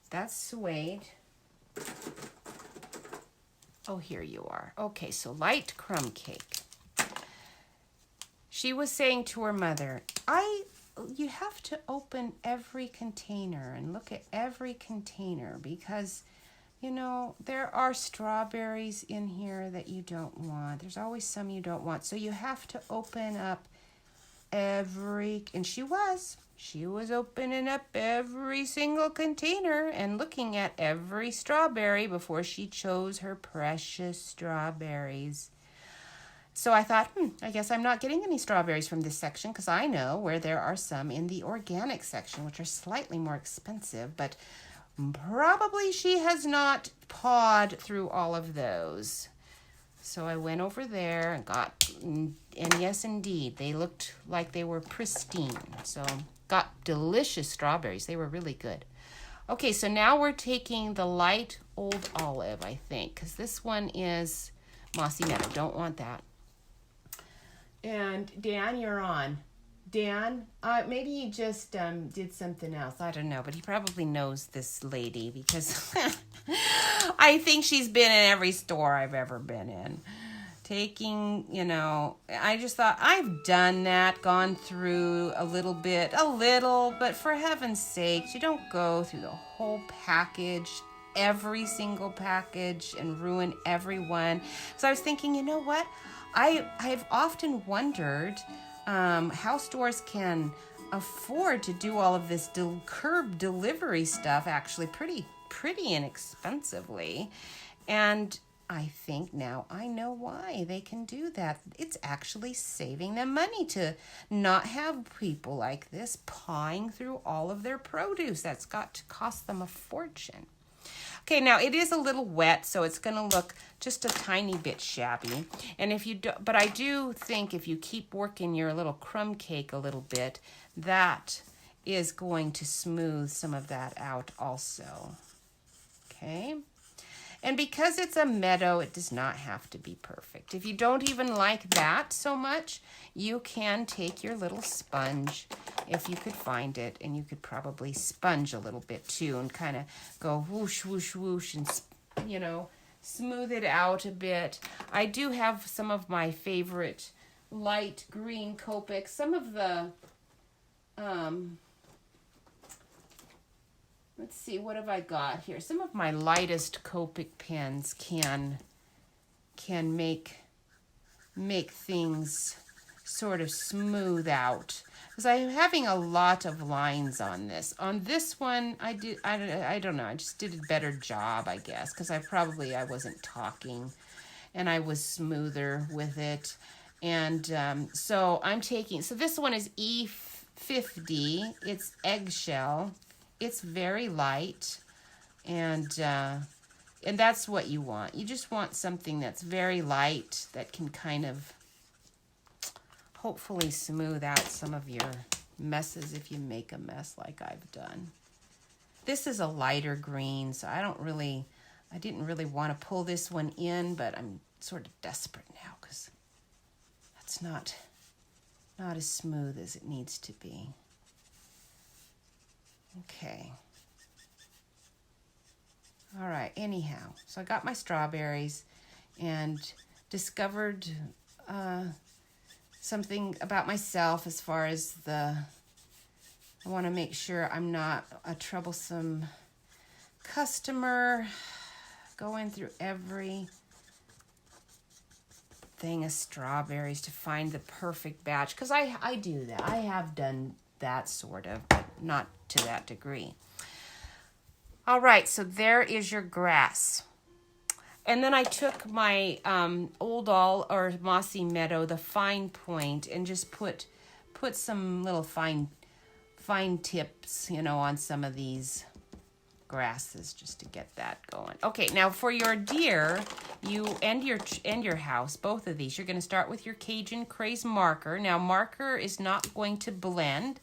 That's suede. Oh, here you are. Okay, so light crumb cake. She was saying to her mother, you have to open every container and look at every container, because there are strawberries in here that you don't want. There's always some you don't want. So you have to open up and she was opening up every single container and looking at every strawberry before she chose her precious strawberries. So I thought, I guess I'm not getting any strawberries from this section, because I know where there are some in the organic section, which are slightly more expensive, but probably she has not pawed through all of those. So I went over there and and yes, indeed, they looked like they were pristine. So got delicious strawberries. They were really good. Okay, so now we're taking the light old olive, I think, because this one is Mossy Meadow. Don't want that. And Dan, you're on. Dan, maybe he just did something else. I don't know, but he probably knows this lady, because I think she's been in every store I've ever been in. Taking, I just thought, I've done that, gone through a little, but for heaven's sakes, you don't go through the whole package, every single package, and ruin every one. So I was thinking, you know what? I've often wondered how stores can afford to do all of this curb delivery stuff actually pretty inexpensively. And I think now I know why they can do that. It's actually saving them money to not have people like this pawing through all of their produce. That's got to cost them a fortune. Okay, now it is a little wet, so it's going to look just a tiny bit shabby. And but I do think if you keep working your little crumb cake a little bit, that is going to smooth some of that out also. Okay. And because it's a meadow, it does not have to be perfect. If you don't even like that so much, you can take your little sponge, if you could find it, and you could probably sponge a little bit too and kind of go whoosh, whoosh, whoosh, and, smooth it out a bit. I do have some of my favorite light green Copics. Some of the, let's see, what have I got here? Some of my lightest Copic pens can make things sort of smooth out, because I'm having a lot of lines on this. On this one, I don't know, I just did a better job, I guess, because I wasn't talking, and I was smoother with it. And so this one is E50. It's eggshell. It's very light, and that's what you want. You just want something that's very light that can kind of hopefully smooth out some of your messes if you make a mess like I've done. This is a lighter green, so I didn't really want to pull this one in, but I'm sort of desperate now because that's not as smooth as it needs to be. Okay. All right, anyhow, so I got my strawberries and discovered something about myself as far as I want to make sure I'm not a troublesome customer going through every thing of strawberries to find the perfect batch, because I do that. I have done that sort of, but not to that degree. All right, so there is your grass. And then I took my Old All or Mossy Meadow, the fine point, and just put some little fine tips, you know, on some of these grasses just to get that going. Okay, now for your deer, you and your house, both of these, you're going to start with your Cajun Craze marker. Now, marker is not going to blend.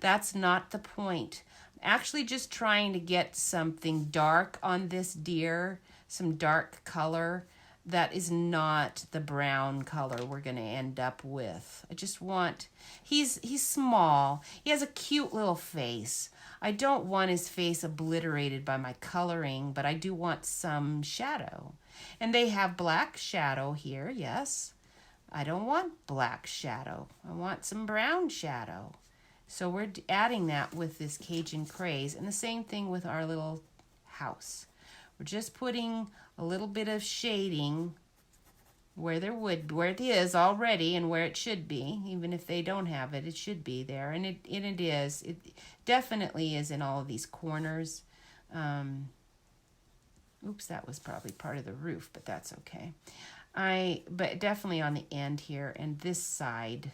That's not the point. I'm actually just trying to get something dark on this deer, some dark color that is not the brown color we're going to end up with. I just want, he's small. He has a cute little face. I don't want his face obliterated by my coloring, but I do want some shadow. And they have black shadow here, yes. I don't want black shadow. I want some brown shadow. So we're adding that with this Cajun Craze, and the same thing with our little house. We're just putting a little bit of shading where it is already and where it should be. Even if they don't have it, it should be there, and it is. It definitely is in all of these corners. Oops, that was probably part of the roof, but that's okay. But definitely on the end here and this side.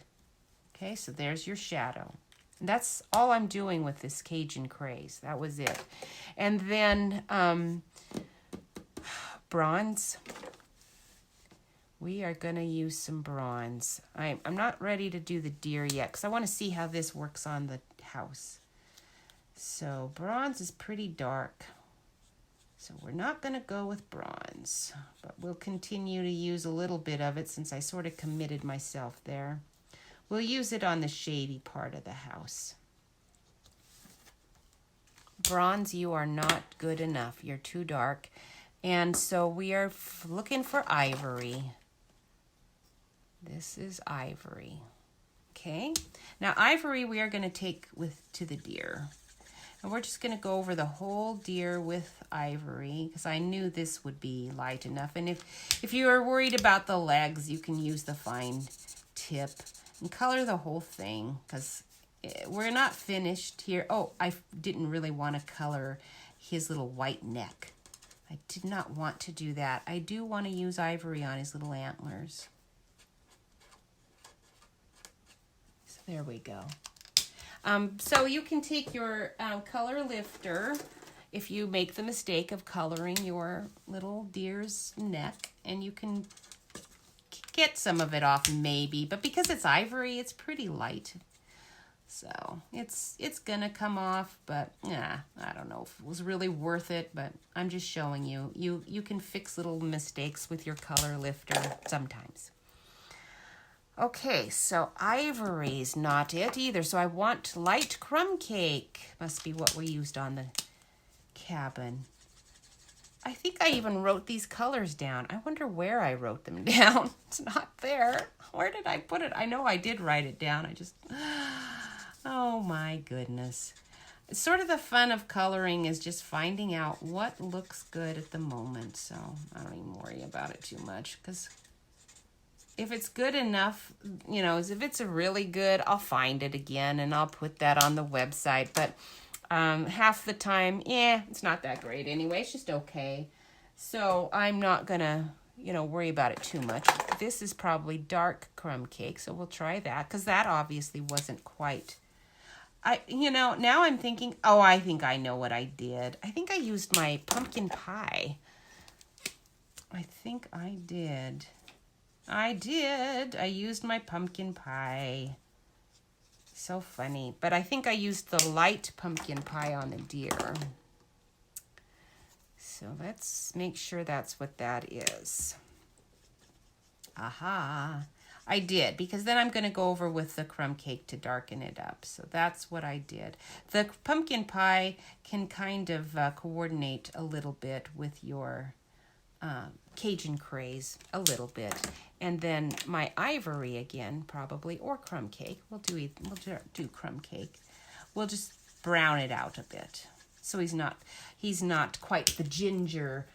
Okay, so there's your shadow. And that's all I'm doing with this Cajun Craze. That was it. And then bronze. We are going to use some bronze. I'm not ready to do the deer yet because I want to see how this works on the house. So bronze is pretty dark. So we're not going to go with bronze, but we'll continue to use a little bit of it since I sort of committed myself there. We'll use it on the shady part of the house. Bronze, you are not good enough. You're too dark. And so we are looking for ivory. This is ivory. Okay. Now ivory we are going to take to the deer. And we're just going to go over the whole deer with ivory because I knew this would be light enough. And if you are worried about the legs, you can use the fine tip and color the whole thing because we're not finished here. Oh, I didn't really want to color his little white neck. I did not want to do that. I do want to use ivory on his little antlers. So there we go. So you can take your color lifter if you make the mistake of coloring your little deer's neck, and you can get some of it off maybe, but because it's ivory, it's pretty light. So it's gonna come off, but I don't know if it was really worth it, but I'm just showing you. You can fix little mistakes with your color lifter sometimes. Okay, so ivory's not it either. So I want light crumb cake. Must be what we used on the cabin. I think I even wrote these colors down. I wonder where I wrote them down. It's not there. Where did I put it? I know I did write it down. Oh my goodness. Sort of the fun of coloring is just finding out what looks good at the moment. So I don't even worry about it too much because if it's good enough, you know, if it's really good, I'll find it again and I'll put that on the website. But half the time, it's not that great anyway. It's just okay. So I'm not going to, worry about it too much. This is probably dark crumb cake, so we'll try that because that obviously wasn't quite. Now I'm thinking, I think I know what I did. I think I used my pumpkin pie. I think I did. I used my pumpkin pie. So funny. But I think I used the light pumpkin pie on the deer. So let's make sure that's what that is. Aha. I did, because then I'm going to go over with the crumb cake to darken it up. So that's what I did. The pumpkin pie can kind of coordinate a little bit with your Cajun Craze, a little bit. And then my ivory again, probably, or crumb cake. We'll do crumb cake. We'll just brown it out a bit. So he's not quite the ginger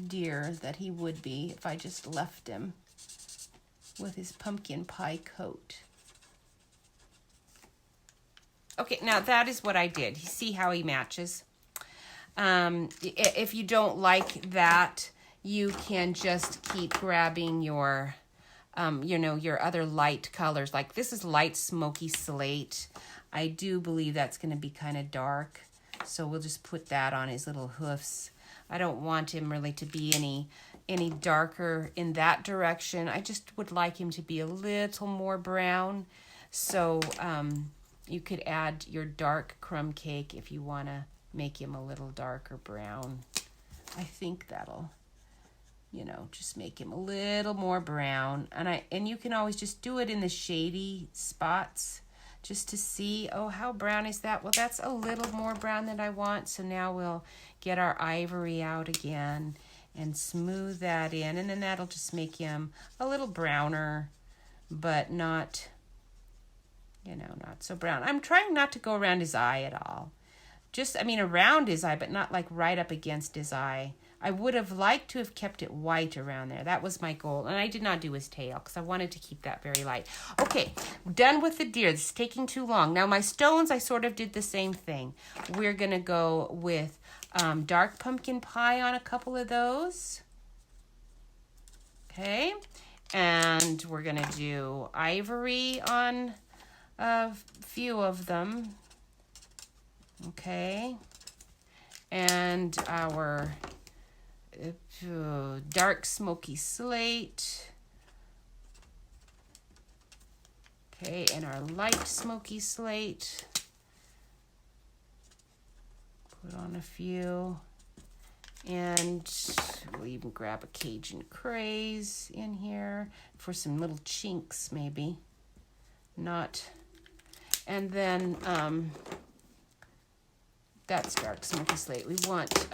deer that he would be if I just left him with his pumpkin pie coat. Okay, now that is what I did. You see how he matches? If you don't like that, you can just keep grabbing your, your other light colors. Like this is light smoky slate. I do believe that's going to be kind of dark. So we'll just put that on his little hoofs. I don't want him really to be any darker in that direction. I just would like him to be a little more brown. So you could add your dark crumb cake if you want to make him a little darker brown. I think that'll, just make him a little more brown. And you can always just do it in the shady spots just to see, oh, how brown is that? Well, that's a little more brown than I want. So now we'll get our ivory out again and smooth that in. And then that'll just make him a little browner, but not, not so brown. I'm trying not to go around his eye at all. Around his eye, but not like right up against his eye. I would have liked to have kept it white around there. That was my goal. And I did not do his tail because I wanted to keep that very light. Okay, done with the deer. This is taking too long. Now my stones, I sort of did the same thing. We're going to go with dark pumpkin pie on a couple of those. Okay, and we're going to do ivory on a few of them. Okay, and our dark smoky slate. Okay, and our light smoky slate. Put on a few. And we'll even grab a Cajun craze in here for some little chinks maybe. And then that's dark smoky slate. We want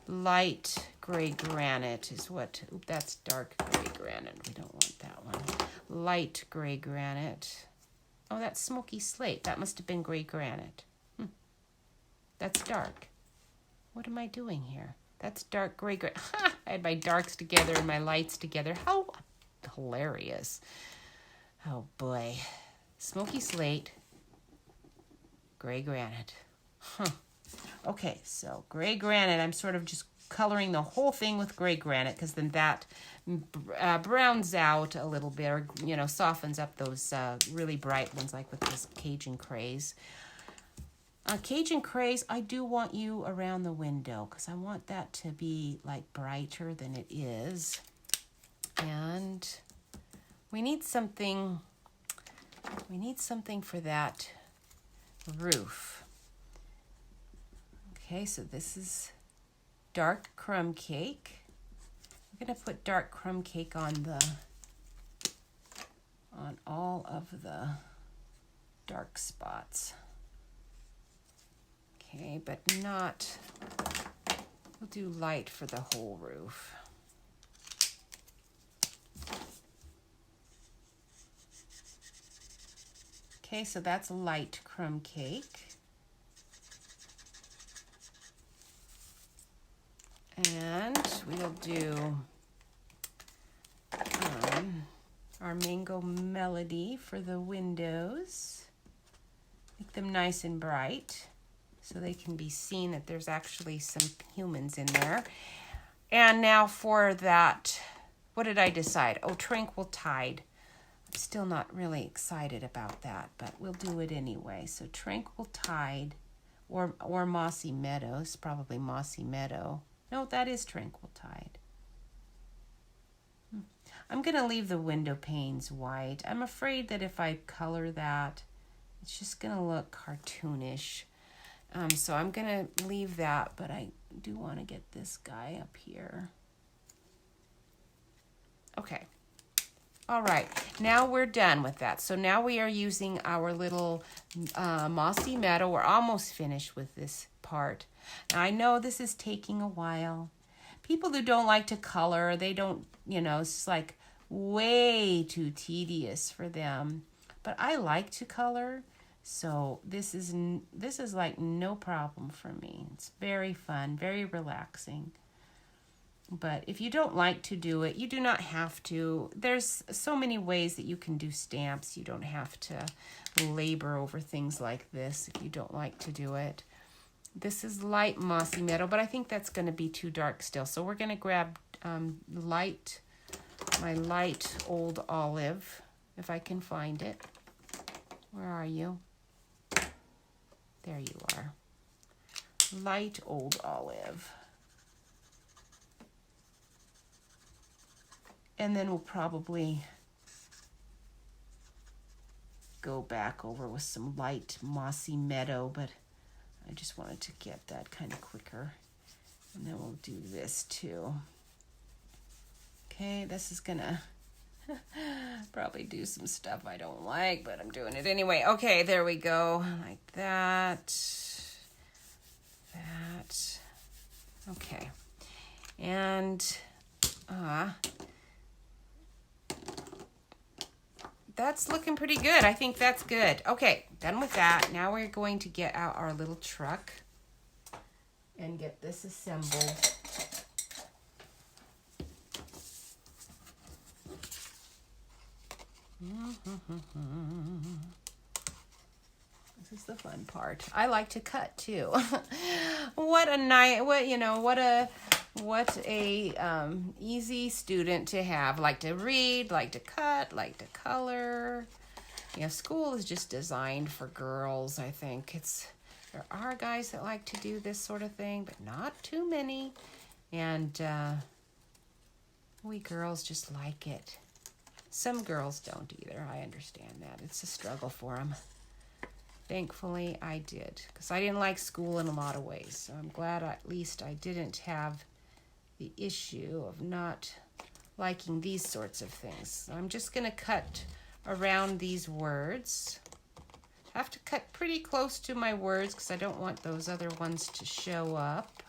light gray granite is what, that's dark gray granite. We don't want that one. Light gray granite. Oh, that's smoky slate. That must have been gray granite. That's dark. What am I doing here? That's dark gray granite. I had my darks together and my lights together. How hilarious. Oh boy. Smoky slate, gray granite. Okay, so gray granite, I'm sort of just coloring the whole thing with gray granite because then that browns out a little bit, or, softens up those really bright ones like with this Cajun craze. Cajun craze, I do want you around the window because I want that to be like brighter than it is. And we need something for that roof. Okay, so this is dark crumb cake. I'm going to put dark crumb cake on all of the dark spots. Okay, but we'll do light for the whole roof. Okay, so that's light crumb cake. And we'll do our mango melody for the windows. Make them nice and bright so they can be seen that there's actually some humans in there. And now for that, what did I decide? Oh, Tranquil Tide. I'm still not really excited about that, but we'll do it anyway. So Tranquil Tide or Mossy Meadows, probably Mossy Meadow. No, that is Tranquil Tide. I'm going to leave the window panes white. I'm afraid that if I color that, it's just going to look cartoonish. So I'm going to leave that, but I do want to get this guy up here. Okay. All right. Now we're done with that. So now we are using our little Mossy Meadow. We're almost finished with this part. Now, I know this is taking a while. People who don't like to color, they don't, it's like way too tedious for them. But I like to color, so this is like no problem for me. It's very fun, very relaxing. But if you don't like to do it, you do not have to. There's so many ways that you can do stamps. You don't have to labor over things like this if you don't like to do it. This is light mossy meadow, but I think that's going to be too dark still. So we're going to grab my light old olive, if I can find it. Where are you? There you are. Light old olive. And then we'll probably go back over with some light mossy meadow, but I just wanted to get that kind of quicker. And then we'll do this too. Okay, this is gonna probably do some stuff I don't like, but I'm doing it anyway. Okay, there we go. Like that. That. Okay. And that's looking pretty good. I think that's good. Okay, done with that. Now we're going to get out our little truck and get this assembled. This is the fun part. I like to cut too. What a easy student to have. Like to read, like to cut, like to color. School is just designed for girls. I think there are guys that like to do this sort of thing, but not too many. And we girls just like it. Some girls don't either. I understand that. It's a struggle for them. Thankfully, I did, because I didn't like school in a lot of ways. So I'm glad at least I didn't have the issue of not liking these sorts of things. So I'm just going to cut around these words. I have to cut pretty close to my words because I don't want those other ones to show up.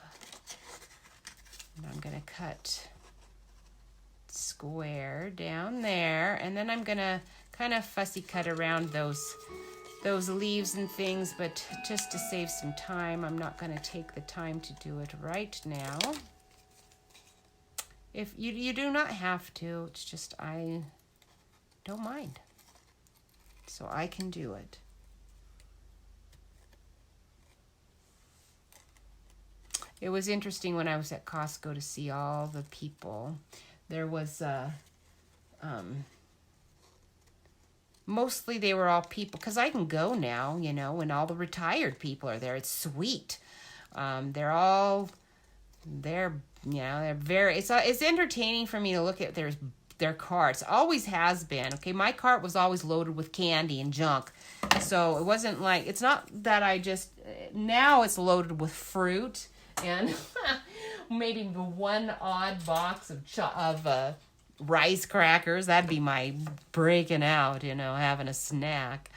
And I'm going to cut square down there, and then I'm going to kind of fussy cut around those leaves and things, but just to save some time, I'm not going to take the time to do it right now. If you do not have to, it's just I don't mind. So I can do it. It was interesting when I was at Costco to see all the people. There was mostly they were all people, because I can go now, when all the retired people are there. It's sweet. They're very, it's entertaining for me to look at their carts. Always has been. Okay, my cart was always loaded with candy and junk. So it wasn't like, it's not that now it's loaded with fruit and maybe one odd box of rice crackers. That'd be my breaking out, having a snack.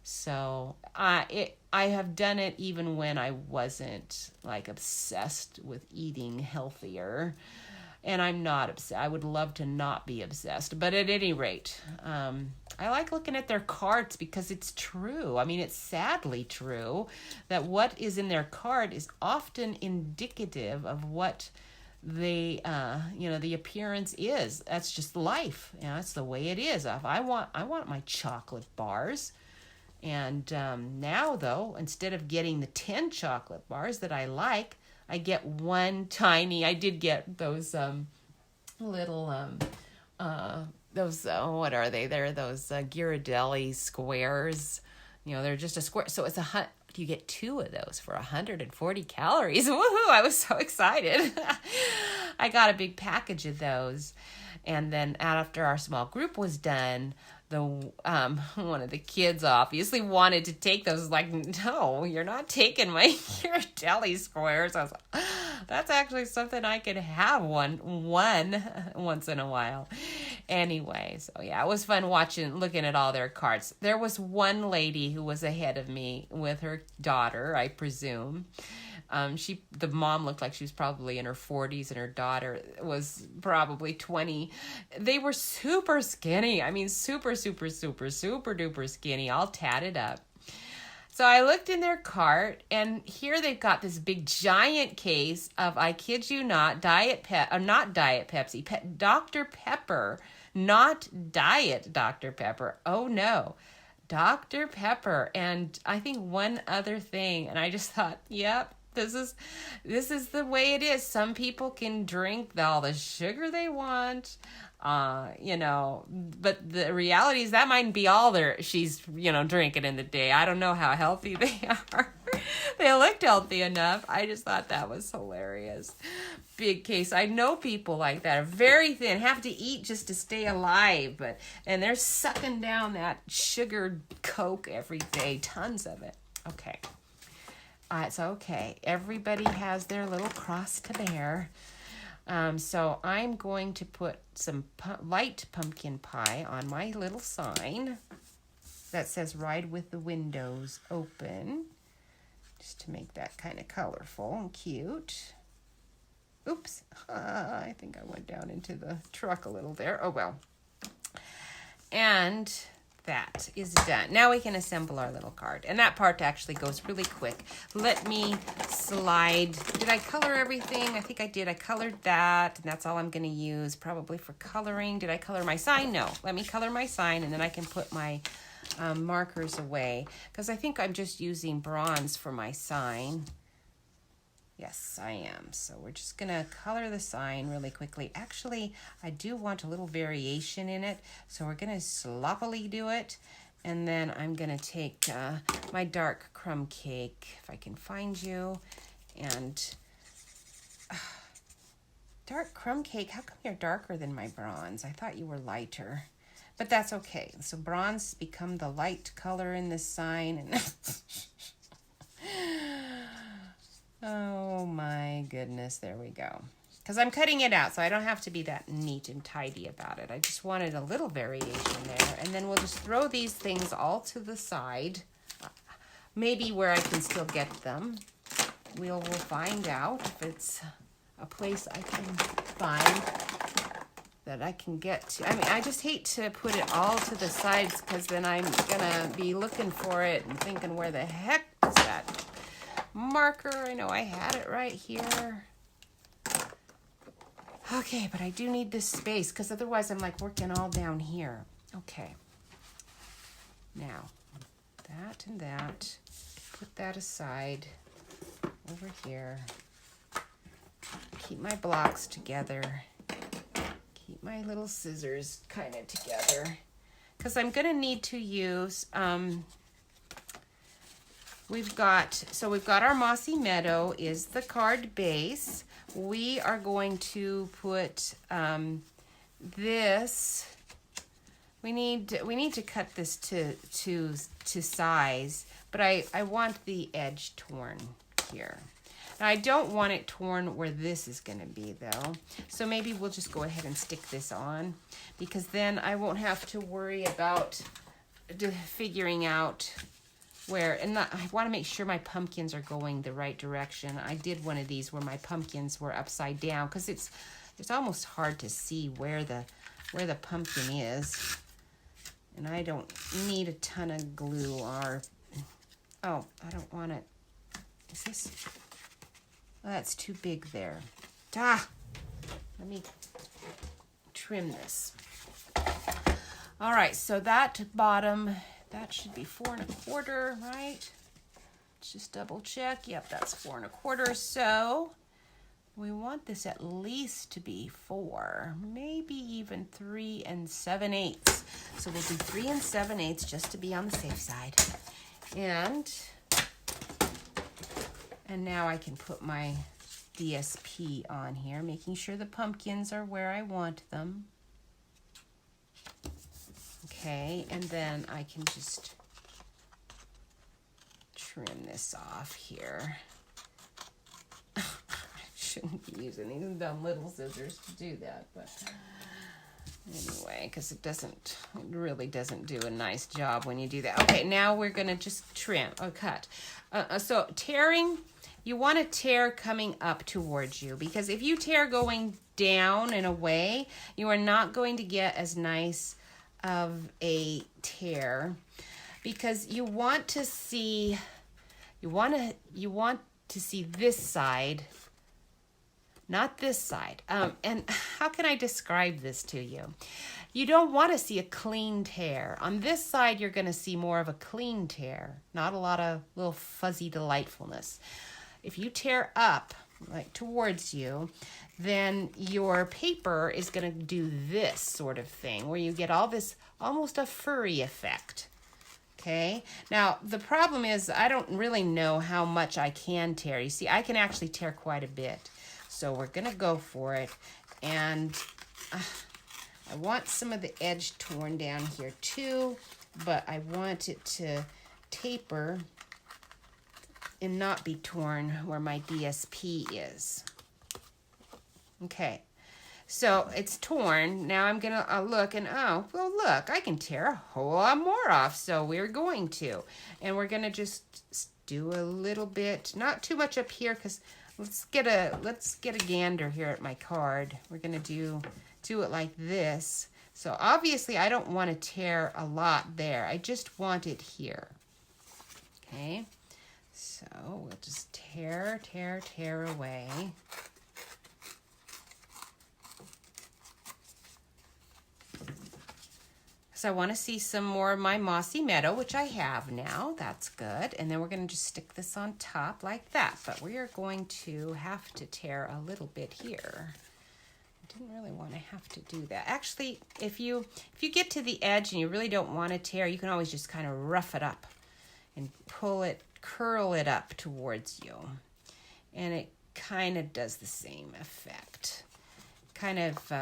So I have done it even when I wasn't like obsessed with eating healthier. And I'm not obsessed. I would love to not be obsessed. But at any rate, I like looking at their carts because it's true. I mean, it's sadly true that what is in their cart is often indicative of what the appearance is. That's just life. That's the way it is. I want my chocolate bars. And now, though, instead of getting the 10 chocolate bars that I like, I get one tiny. I did get those little what are they? They're those Ghirardelli squares. They're just a square. So it's you get 2 of those for 140 calories. Woohoo! I was so excited. I got a big package of those. And then after our small group was done, one of the kids obviously wanted to take those. Like, no, you're not taking my Ghirardelli squares. I was like, that's actually something I could have one once in a while. Anyway, so yeah, it was fun looking at all their carts. There was one lady who was ahead of me with her daughter, I presume. The mom looked like she was probably in her 40s and her daughter was probably 20. They were super skinny. I mean, super, super, super, super duper skinny, all tatted up. So I looked in their cart, and here they've got this big giant case of, I kid you not, not Diet Pepsi, Dr. Pepper, not Diet Dr. Pepper. Oh no, Dr. Pepper. And I think one other thing, and I just thought, yep, This is the way it is. Some people can drink all the sugar they want, but the reality is that might be all she's drinking in the day. I don't know how healthy they are. They looked healthy enough. I just thought that was hilarious. Big case. I know people like that are very thin, have to eat just to stay alive, and they're sucking down that sugared Coke every day, tons of it. Okay. It's okay. Everybody has their little cross to bear. So I'm going to put some light pumpkin pie on my little sign that says "Ride with the windows open," just to make that kind of colorful and cute. Oops, I think I went down into the truck a little there. Oh well. And that is done. Now we can assemble our little card. And that part actually goes really quick. Let me slide. Did I color everything? I think I did. I colored that, and that's all I'm going to use probably for coloring. Did I color my sign? No. Let me color my sign, and then I can put my markers away, because I think I'm just using bronze for my sign. Yes, I am. So we're just going to color the sign really quickly. Actually, I do want a little variation in it, so we're going to sloppily do it. And then I'm going to take my dark crumb cake, if I can find you. And dark crumb cake, how come you're darker than my bronze? I thought you were lighter. But that's okay. So bronze become the light color in this sign. And oh my goodness, there we go. Because I'm cutting it out, so I don't have to be that neat and tidy about it. I just wanted a little variation there. And then we'll just throw these things all to the side. Maybe where I can still get them. We'll find out if it's a place I can find that I can get to. I mean, I just hate to put it all to the sides, because then I'm gonna be looking for it and thinking, where the heck is that marker? I know I had it right here. Okay, but I do need this space, because otherwise I'm like working all down here. Okay. Now, that and that. Put that aside over here. Keep my blocks together. Keep my little scissors kind of together, because I'm going to need to use, we've got our Mossy Meadow is the card base. We are going to put this, we need to cut this to size, but I want the edge torn here. Now, I don't want it torn where this is going to be, though. So maybe we'll just go ahead and stick this on, because then I won't have to worry about figuring out where. And I want to make sure my pumpkins are going the right direction. I did one of these where my pumpkins were upside down, because it's almost hard to see where the pumpkin is. And I don't need a ton of glue, or oh, I don't want it. Is this? Oh, that's too big there. Let me trim this. All right, so that bottom, that should be 4 1/4, right? Let's just double check. Yep, that's 4 1/4. So we want this at least to be 4, maybe even 3 7/8. So we'll do 3 7/8 just to be on the safe side. And now I can put my DSP on here, making sure the pumpkins are where I want them. Okay, and then I can just trim this off here. I shouldn't be using these dumb little scissors to do that, but anyway, because it really doesn't do a nice job when you do that. Okay, now we're gonna just trim, cut. So tearing, you want to tear coming up towards you, because if you tear going down and away, you are not going to get as nice of a tear, because you want to see this side, not this side. And how can I describe this to you? You don't want to see a clean tear. On this side, you're going to see more of a clean tear, not a lot of little fuzzy delightfulness. if you tear up like towards you, then your paper is going to do this sort of thing where you get all this almost a furry effect. Okay, now the problem is I don't really know how much I can tear. You see, I can actually tear quite a bit. So we're going to go for it. And I want some of the edge torn down here too, but I want it to taper and not be torn where my DSP is. Okay, so it's torn. Now I'm going to look and, oh, well, look, I can tear a whole lot more off. So we're going to. And we're going to just do a little bit, not too much up here, because let's get a gander here at my card. We're going to do it like this. So obviously I don't want to tear a lot there. I just want it here. Okay, so we'll just tear away. So I want to see some more of my mossy meadow, which I have now. That's good. And then we're going to just stick this on top like that. But we are going to have to tear a little bit here. I didn't really want to have to do that. Actually, if you get to the edge and you really don't want to tear, you can always just kind of rough it up and curl it up towards you. And it kind of does the same effect. Kind of,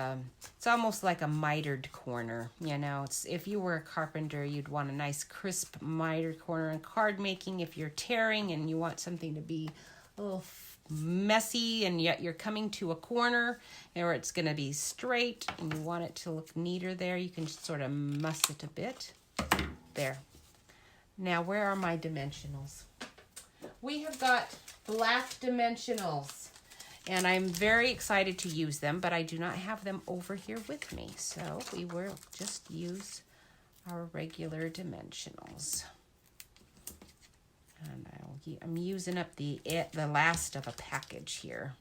it's almost like a mitered corner, you know. It's, if you were a carpenter, you'd want a nice crisp mitered corner. In card making, if you're tearing and you want something to be a little messy and yet you're coming to a corner or it's going to be straight and you want it to look neater there, you can just sort of muss it a bit. There. Now, where are my dimensionals? We have got black dimensionals. And I'm very excited to use them, but I do not have them over here with me. So we will just use our regular dimensionals. And I'm using up the last of a package here.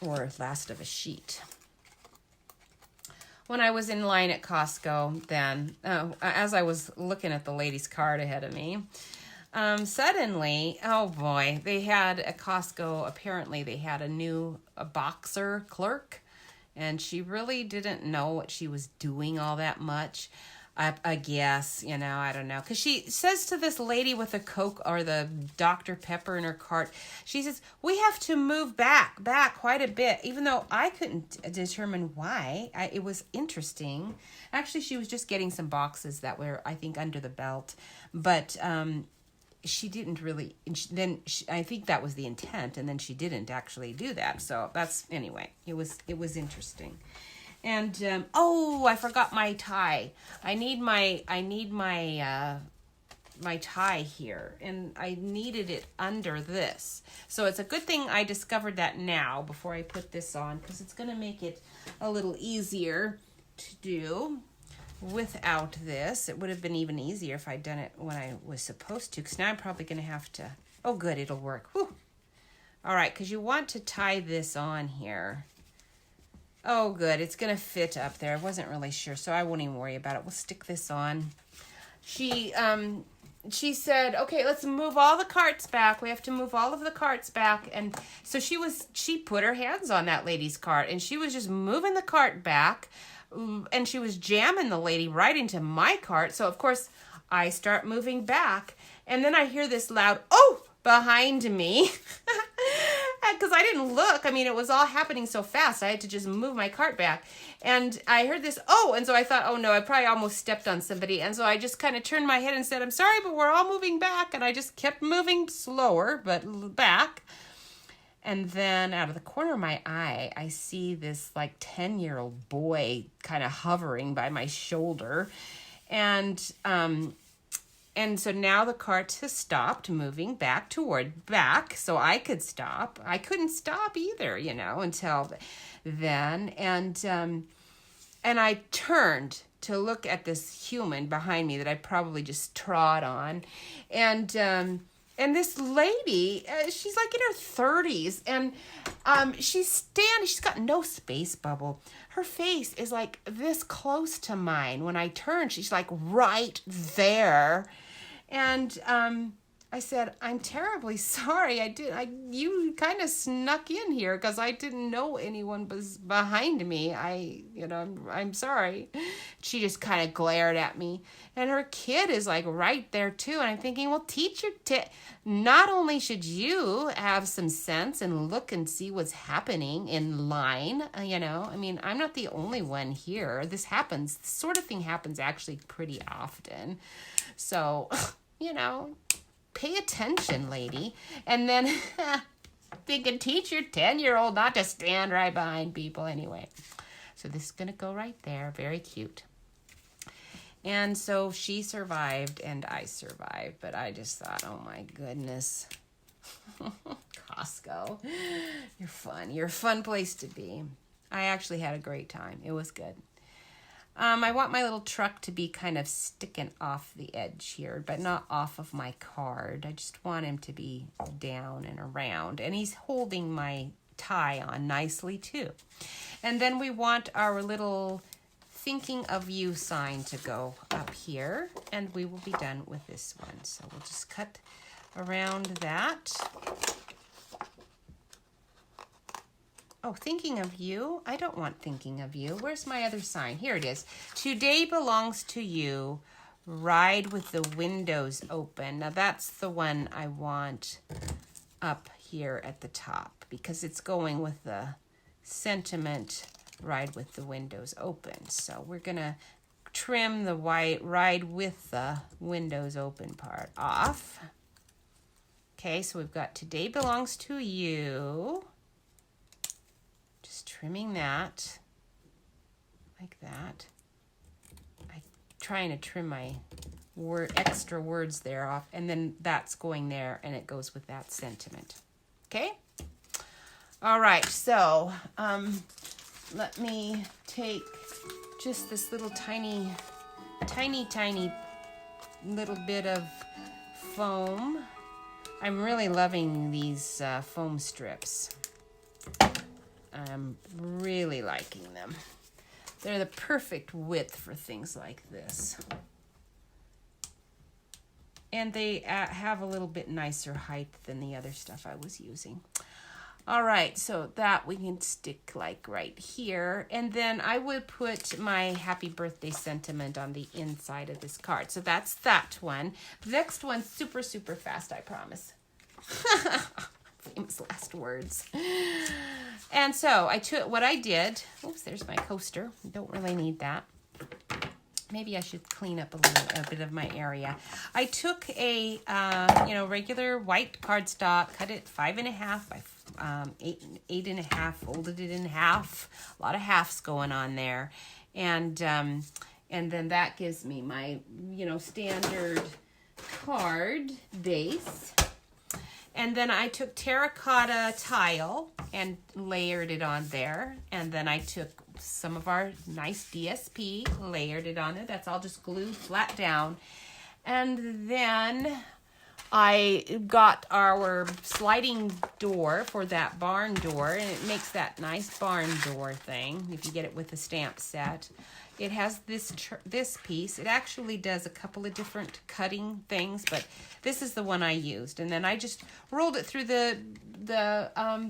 Or last of a sheet. When I was in line at Costco then, as I was looking at the lady's card ahead of me, suddenly, oh boy, they had at Costco, apparently they had a boxer clerk, and she really didn't know what she was doing all that much. I guess, you know, I don't know. Because she says to this lady with the Coke or the Dr. Pepper in her cart, she says, we have to move back quite a bit, even though I couldn't determine why. It was interesting. Actually, she was just getting some boxes that were, I think, under the belt. But, she didn't really, I think that was the intent, and then she didn't actually do that. So that's, anyway, it was interesting. And, oh, I forgot my tie. I need my tie here, and I needed it under this. So it's a good thing I discovered that now before I put this on, because it's going to make it a little easier to do. Without this, it would have been even easier if I'd done it when I was supposed to, because now I'm probably going to have to, oh good, it'll work. Whew. All right, because you want to tie this on here. Oh good, it's going to fit up there. I wasn't really sure, so I won't even worry about it. We'll stick this on. She said, okay, let's move all the carts back. We have to move all of the carts back. And so she put her hands on that lady's cart, and she was just moving the cart back. And she was jamming the lady right into my cart. So, of course, I start moving back. And then I hear this loud, oh, behind me. Because I didn't look. I mean, it was all happening so fast. I had to just move my cart back. And I heard this, oh, and so I thought, oh, no, I probably almost stepped on somebody. And so I just kind of turned my head and said, I'm sorry, but we're all moving back. And I just kept moving slower, but back. And then out of the corner of my eye, I see this like 10-year-old boy kind of hovering by my shoulder. And so now the cart has stopped moving back so I could stop. I couldn't stop either, you know, until then. And I turned to look at this human behind me that I probably just trod on. And this lady, she's like in her 30s, and she's got no space bubble. Her face is like this close to mine. When I turn, she's like right there. And I said, I'm terribly sorry. You kind of snuck in here because I didn't know anyone was behind me. I'm sorry. She just kind of glared at me. And her kid is like right there too. And I'm thinking, well, teacher, not only should you have some sense and look and see what's happening in line, I mean, I'm not the only one here. This sort of thing happens actually pretty often. So, pay attention, lady. And then thinking, teach your 10-year-old not to stand right behind people anyway. So this is going to go right there. Very cute. And so she survived and I survived. But I just thought, oh my goodness. Costco. You're fun. You're a fun place to be. I actually had a great time. It was good. I want my little truck to be kind of sticking off the edge here, but not off of my card. I just want him to be down and around. And he's holding my tie on nicely too. And then we want our little thinking of you sign to go up here. And we will be done with this one. So we'll just cut around that. Oh, thinking of you? I don't want thinking of you. Where's my other sign? Here it is. Today belongs to you. Ride with the windows open. Now that's the one I want up here at the top because it's going with the sentiment, ride with the windows open. So we're going to trim the white ride with the windows open part off. Okay, so we've got today belongs to you. Just trimming that like that. I'm trying to trim my extra words there off, and then that's going there, and it goes with that sentiment. Okay? All right, so let me take just this little tiny little bit of foam. I'm really loving these foam strips. I'm really liking them. They're the perfect width for things like this. And they have a little bit nicer height than the other stuff I was using. All right, so that we can stick like right here. And then I would put my happy birthday sentiment on the inside of this card. So that's that one. The next one's super, super fast, I promise. Famous last words. And so what I did, oops, there's my coaster. Don't really need that. Maybe I should clean up a bit of my area. I took a regular white cardstock, cut it 5.5 by 8.5, folded it in half. A lot of halves going on there, and then that gives me my standard card base. And then I took terracotta tile and layered it on there. And then I took some of our nice DSP, layered it on it. That's all just glued flat down. And then I got our sliding door for that barn door. And it makes that nice barn door thing if you get it with a stamp set. It has this piece. It actually does a couple of different cutting things, but this is the one I used. And then I just rolled it through the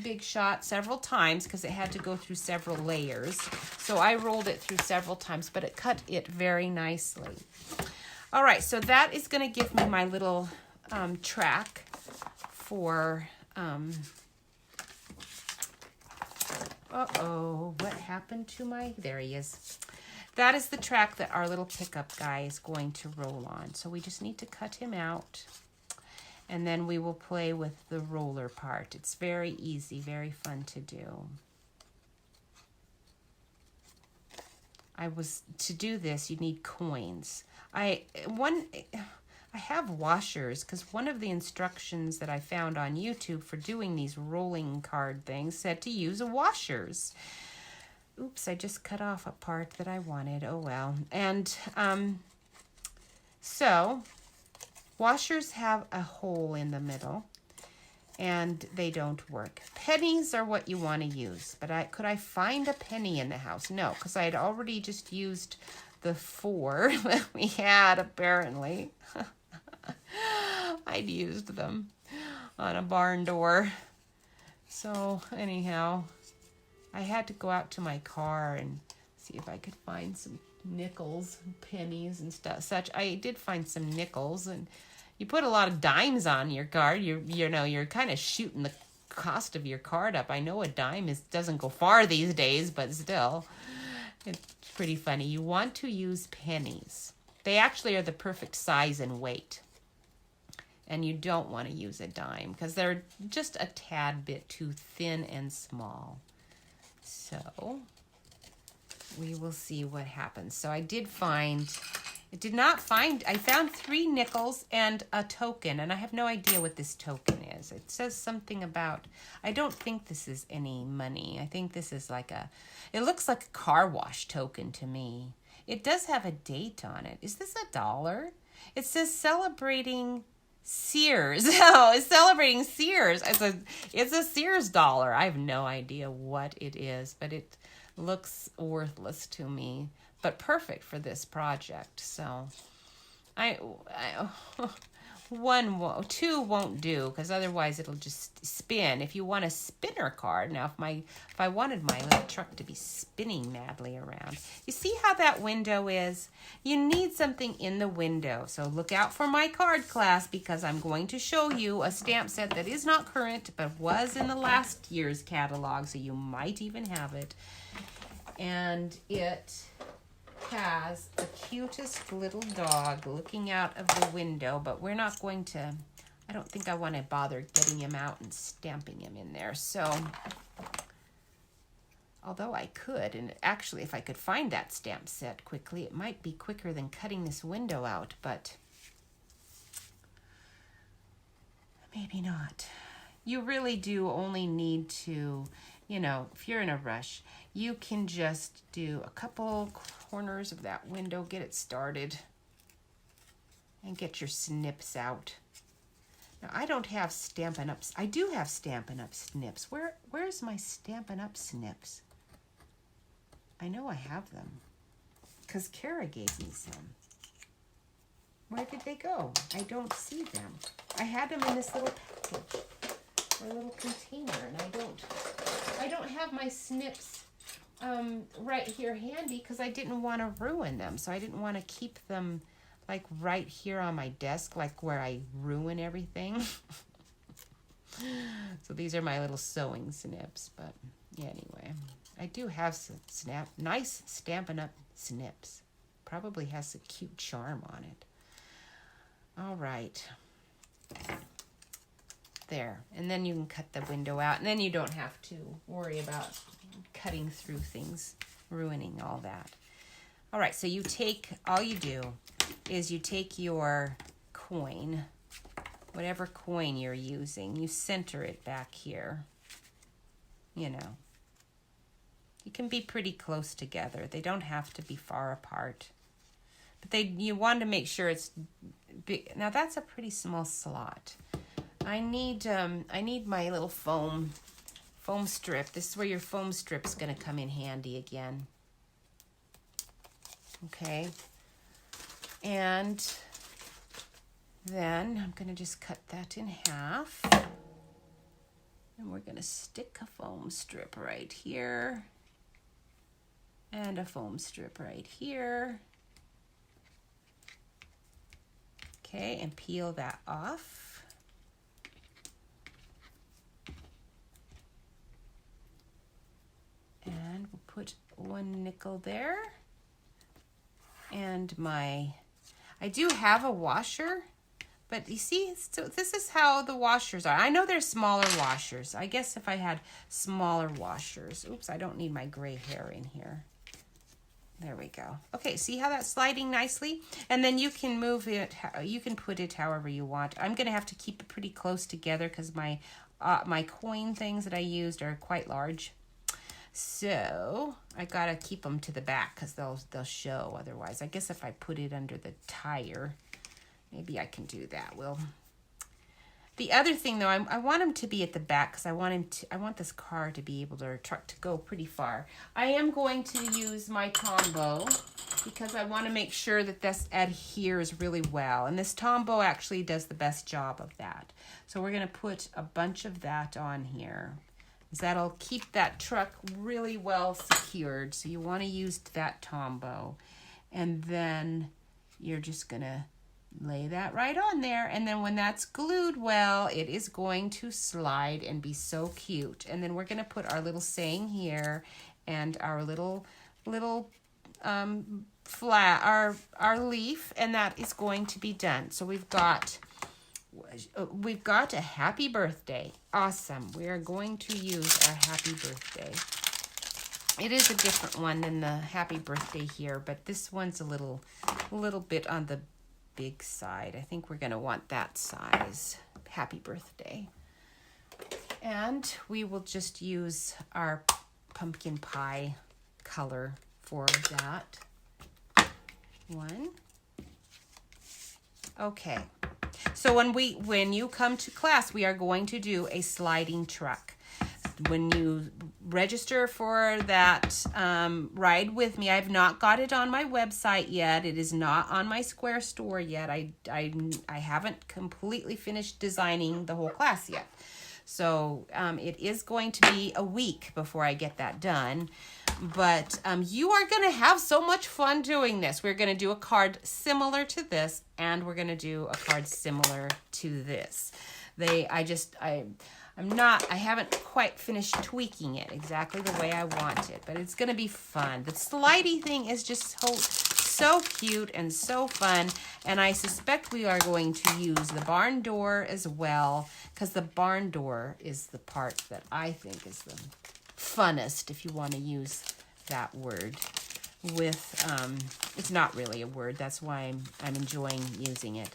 Big Shot several times because it had to go through several layers. So I rolled it through several times, but it cut it very nicely. All right, so that is going to give me my little track for... what happened to my... There he is. That is the track that our little pickup guy is going to roll on. So we just need to cut him out. And then we will play with the roller part. It's very easy, very fun to do. To do this, you need coins. I have washers because one of the instructions that I found on YouTube for doing these rolling card things said to use washers. Oops, I just cut off a part that I wanted. Oh, well. And so washers have a hole in the middle, and they don't work. Pennies are what you want to use, but could I find a penny in the house? No, because I had already just used the 4 that we had, apparently. I'd used them on a barn door. So anyhow, I had to go out to my car and see if I could find some nickels and pennies and stuff such. I did find some nickels, and you put a lot of dimes on your card. You're kind of shooting the cost of your card up. I know a dime doesn't go far these days, but still, it's pretty funny. You want to use pennies. They actually are the perfect size and weight. And you don't want to use a dime because they're just a tad bit too thin and small. So we will see what happens. So I found 3 nickels and a token, and I have no idea what this token is. It says something about, I don't think this is any money. I think this is it looks like a car wash token to me. It does have a date on it. Is this $1? It says celebrating Sears. Oh, it's celebrating Sears. It's a Sears dollar. I have no idea what it is, but it looks worthless to me, but perfect for this project. So two won't do because otherwise it'll just spin. If you want a spinner card, now if I wanted my little truck to be spinning madly around, you see how that window is? You need something in the window. So look out for my card class because I'm going to show you a stamp set that is not current but was in the last year's catalog, so you might even have it. And it has the cutest little dog looking out of the window, but we're not going to, I don't think I want to bother getting him out and stamping him in there. So, although I could, and actually if I could find that stamp set quickly, it might be quicker than cutting this window out, but maybe not. You really do only need to, if you're in a rush, you can just do a couple corners of that window, get it started, and get your snips out. Now, I don't have Stampin' Up. I do have Stampin' Up snips. Where's my Stampin' Up snips? I know I have them because Kara gave me some. Where did they go? I don't see them. I had them in this little package or a little container, and I don't have my snips right here handy because I didn't want to ruin them. So I didn't want to keep them right here on my desk, where I ruin everything. So these are my little sewing snips. But yeah, anyway, I do have some nice Stampin' Up snips. Probably has a cute charm on it. All right. There. And then you can cut the window out, and then you don't have to worry about cutting through things, ruining all that. All right, so all you do is you take your coin, whatever coin you're using, you center it back here. You can be pretty close together. They don't have to be far apart. But you want to make sure it's big. Now that's a pretty small slot. I need my little foam strip. This is where your foam strip is going to come in handy again. Okay. And then I'm going to just cut that in half. And we're going to stick a foam strip right here. And a foam strip right here. Okay, and peel that off. And we'll put one nickel there. And I do have a washer, but you see, so this is how the washers are. I know there's smaller washers. I guess if I had smaller washers. Oops, I don't need my gray hair in here. There we go. Okay, see how that's sliding nicely? And then you can move it, you can put it however you want. I'm going to have to keep it pretty close together because my coin things that I used are quite large. So I got to keep them to the back because they'll show otherwise. I guess if I put it under the tire, maybe I can do that. The other thing though, I want him to be at the back because I want this car to be able to, or truck to go pretty far. I am going to use my Tombow because I want to make sure that this adheres really well. And this Tombow actually does the best job of that. So we're going to put a bunch of that on here. That'll keep that truck really well secured. So you want to use that Tombow. And then you're just going to lay that right on there. And then when that's glued well, it is going to slide and be so cute. And then we're going to put our little saying here and our little flat, our leaf, and that is going to be done. So we've got a happy birthday. Awesome. We are going to use our happy birthday. It is a different one than the happy birthday here, but this one's a little bit on the big side. I think we're going to want that size. Happy birthday. And we will just use our pumpkin pie color for that one. Okay. So when you come to class, we are going to do a sliding truck. When you register for that ride with me, I've not got it on my website yet. It is not on my Square store yet. I haven't completely finished designing the whole class yet. So it is going to be a week before I get that done. But you are going to have so much fun doing this. We're going to do a card similar to this, and we're going to do a card similar to this. I haven't quite finished tweaking it exactly the way I want it, but it's going to be fun. The slidey thing is just so cute and so fun, and I suspect we are going to use the barn door as well, because the barn door is the part that I think is the funnest, if you want to use that word. It's not really a word, that's why I'm enjoying using it.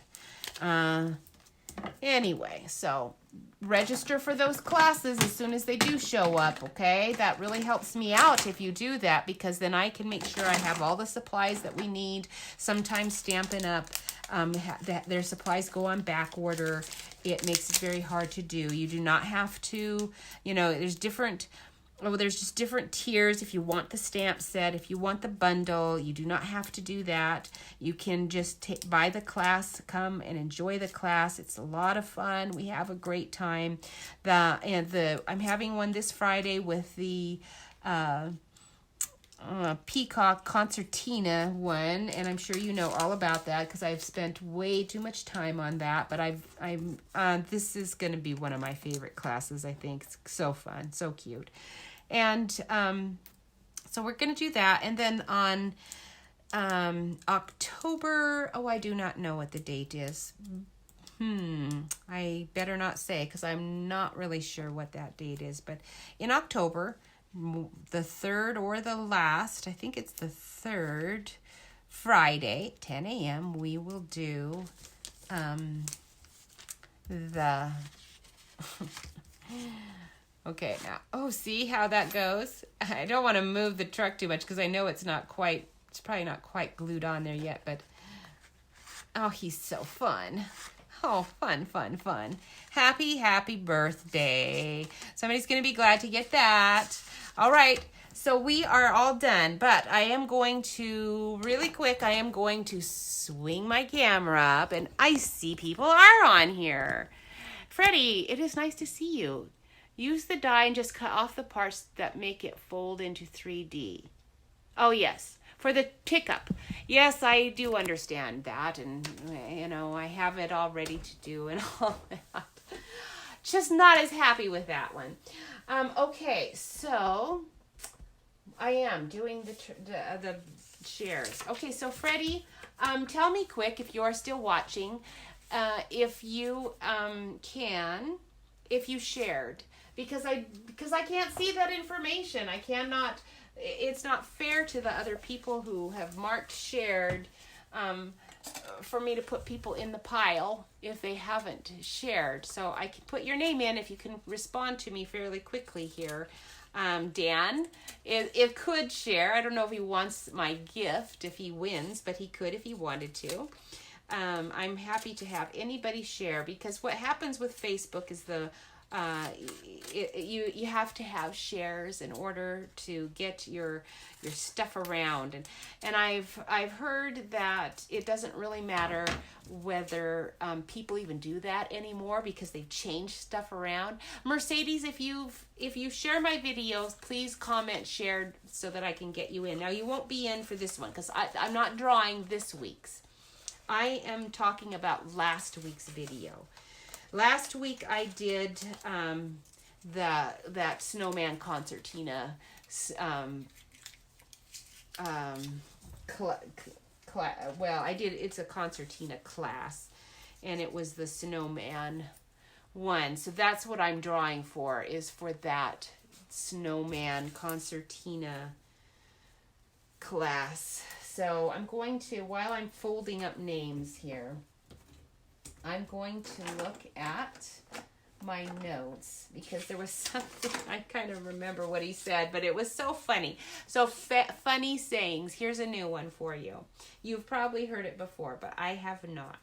Anyway, so register for those classes as soon as they do show up, okay? That really helps me out if you do that, because then I can make sure I have all the supplies that we need. Sometimes Stampin' Up, their supplies go on back order. It makes it very hard to do. You do not have to, there's just different tiers. If you want the stamp set, if you want the bundle, you do not have to do that. You can just buy the class, come and enjoy the class. It's a lot of fun. We have a great time. I'm having one this Friday with the Peacock Concertina one, and I'm sure you know all about that because I've spent way too much time on that. But this is going to be one of my favorite classes. I think it's so fun, so cute. And so we're going to do that. And then on October, I do not know what the date is. I better not say because I'm not really sure what that date is. But in October, the 3rd or the last, I think it's the 3rd Friday, 10 a.m., we will do the... Okay, now, see how that goes? I don't want to move the truck too much because I know it's probably not quite glued on there yet, but, he's so fun. Oh, fun, fun, fun. Happy, happy birthday. Somebody's going to be glad to get that. All right, so we are all done, but I am going to, really quick, swing my camera up, and I see people are on here. Freddie, it is nice to see you. Use the die and just cut off the parts that make it fold into 3D. Oh, yes. For the pickup. Yes, I do understand that. And, I have it all ready to do and all that. Just not as happy with that one. Okay, so I am doing the shares. Okay, so Freddie, tell me quick if you're still watching, if you if you shared. Because I can't see that information. I cannot, it's not fair to the other people who have marked shared for me to put people in the pile if they haven't shared. So I can put your name in if you can respond to me fairly quickly here. Dan, it could share. I don't know if he wants my gift if he wins, but he could if he wanted to. I'm happy to have anybody share, because what happens with Facebook is you have to have shares in order to get your stuff around, and I've heard that it doesn't really matter whether people even do that anymore, because they've changed stuff around. Mercedes, if you share my videos, please comment shared so that I can get you in. Now, you won't be in for this one because I'm not drawing this week's. I am talking about last week's video. Last week I did that snowman concertina it's a concertina class, and it was the snowman one. So that's what I'm drawing for, is for that snowman concertina class. So I'm going to, while I'm folding up names here, I'm going to look at my notes, because there was something, I kind of remember what he said, but it was so funny. So funny sayings. Here's a new one for you. You've probably heard it before, but I have not.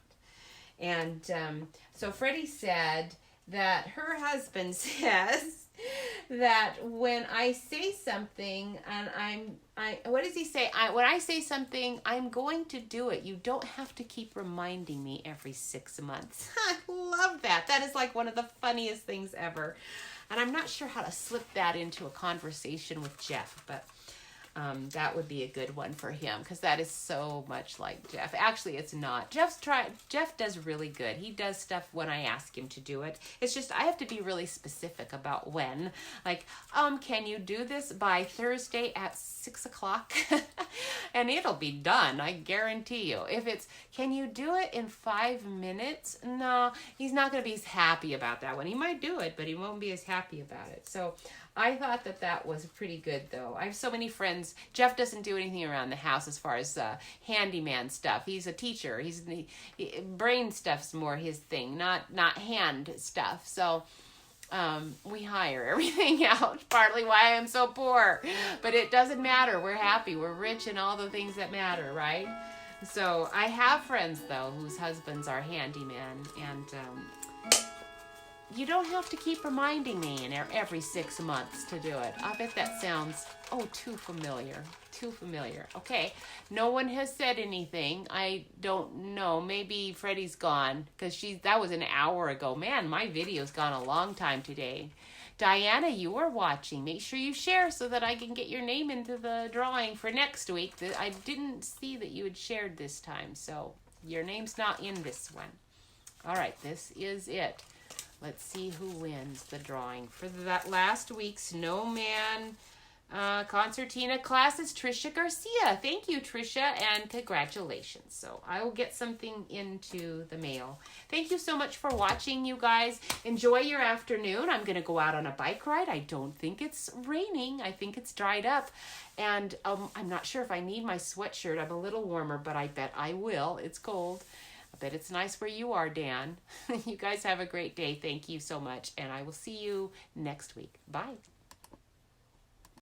And so Freddie said that her husband says that when I say something, and what does he say? When I say something, I'm going to do it. You don't have to keep reminding me every 6 months. I love that. That is like one of the funniest things ever. And I'm not sure how to slip that into a conversation with Jeff, but that would be a good one for him, because that is so much like Jeff. Actually, it's not. Jeff does really good. He does stuff when I ask him to do it. It's just I have to be really specific about when. Like, can you do this by Thursday at 6 o'clock? And it'll be done, I guarantee you. If it's, can you do it in 5 minutes? No, he's not going to be as happy about that one. He might do it, but he won't be as happy about it. So I thought that was pretty good, though. I have so many friends. Jeff doesn't do anything around the house as far as handyman stuff. He's a teacher. Brain stuff's more his thing, not hand stuff. So we hire everything out, partly why I'm so poor. But it doesn't matter. We're happy. We're rich and all the things that matter, right? So I have friends, though, whose husbands are handyman, and you don't have to keep reminding me every 6 months to do it. I bet that sounds, too familiar. Too familiar. Okay, no one has said anything. I don't know. Maybe Freddie's gone, because that was an hour ago. Man, my video's gone a long time today. Diana, you are watching. Make sure you share so that I can get your name into the drawing for next week. I didn't see that you had shared this time, so your name's not in this one. All right, this is it. Let's see who wins the drawing for that last week's Snowman concertina class. Is Trisha Garcia. Thank you, Trisha, and congratulations. So I will get something into the mail. Thank you so much for watching, you guys. Enjoy your afternoon. I'm going to go out on a bike ride. I don't think it's raining. I think it's dried up. And I'm not sure if I need my sweatshirt. I'm a little warmer, but I bet I will. It's cold. I bet it's nice where you are, Dan. You guys have a great day. Thank you so much, and I will see you next week. Bye.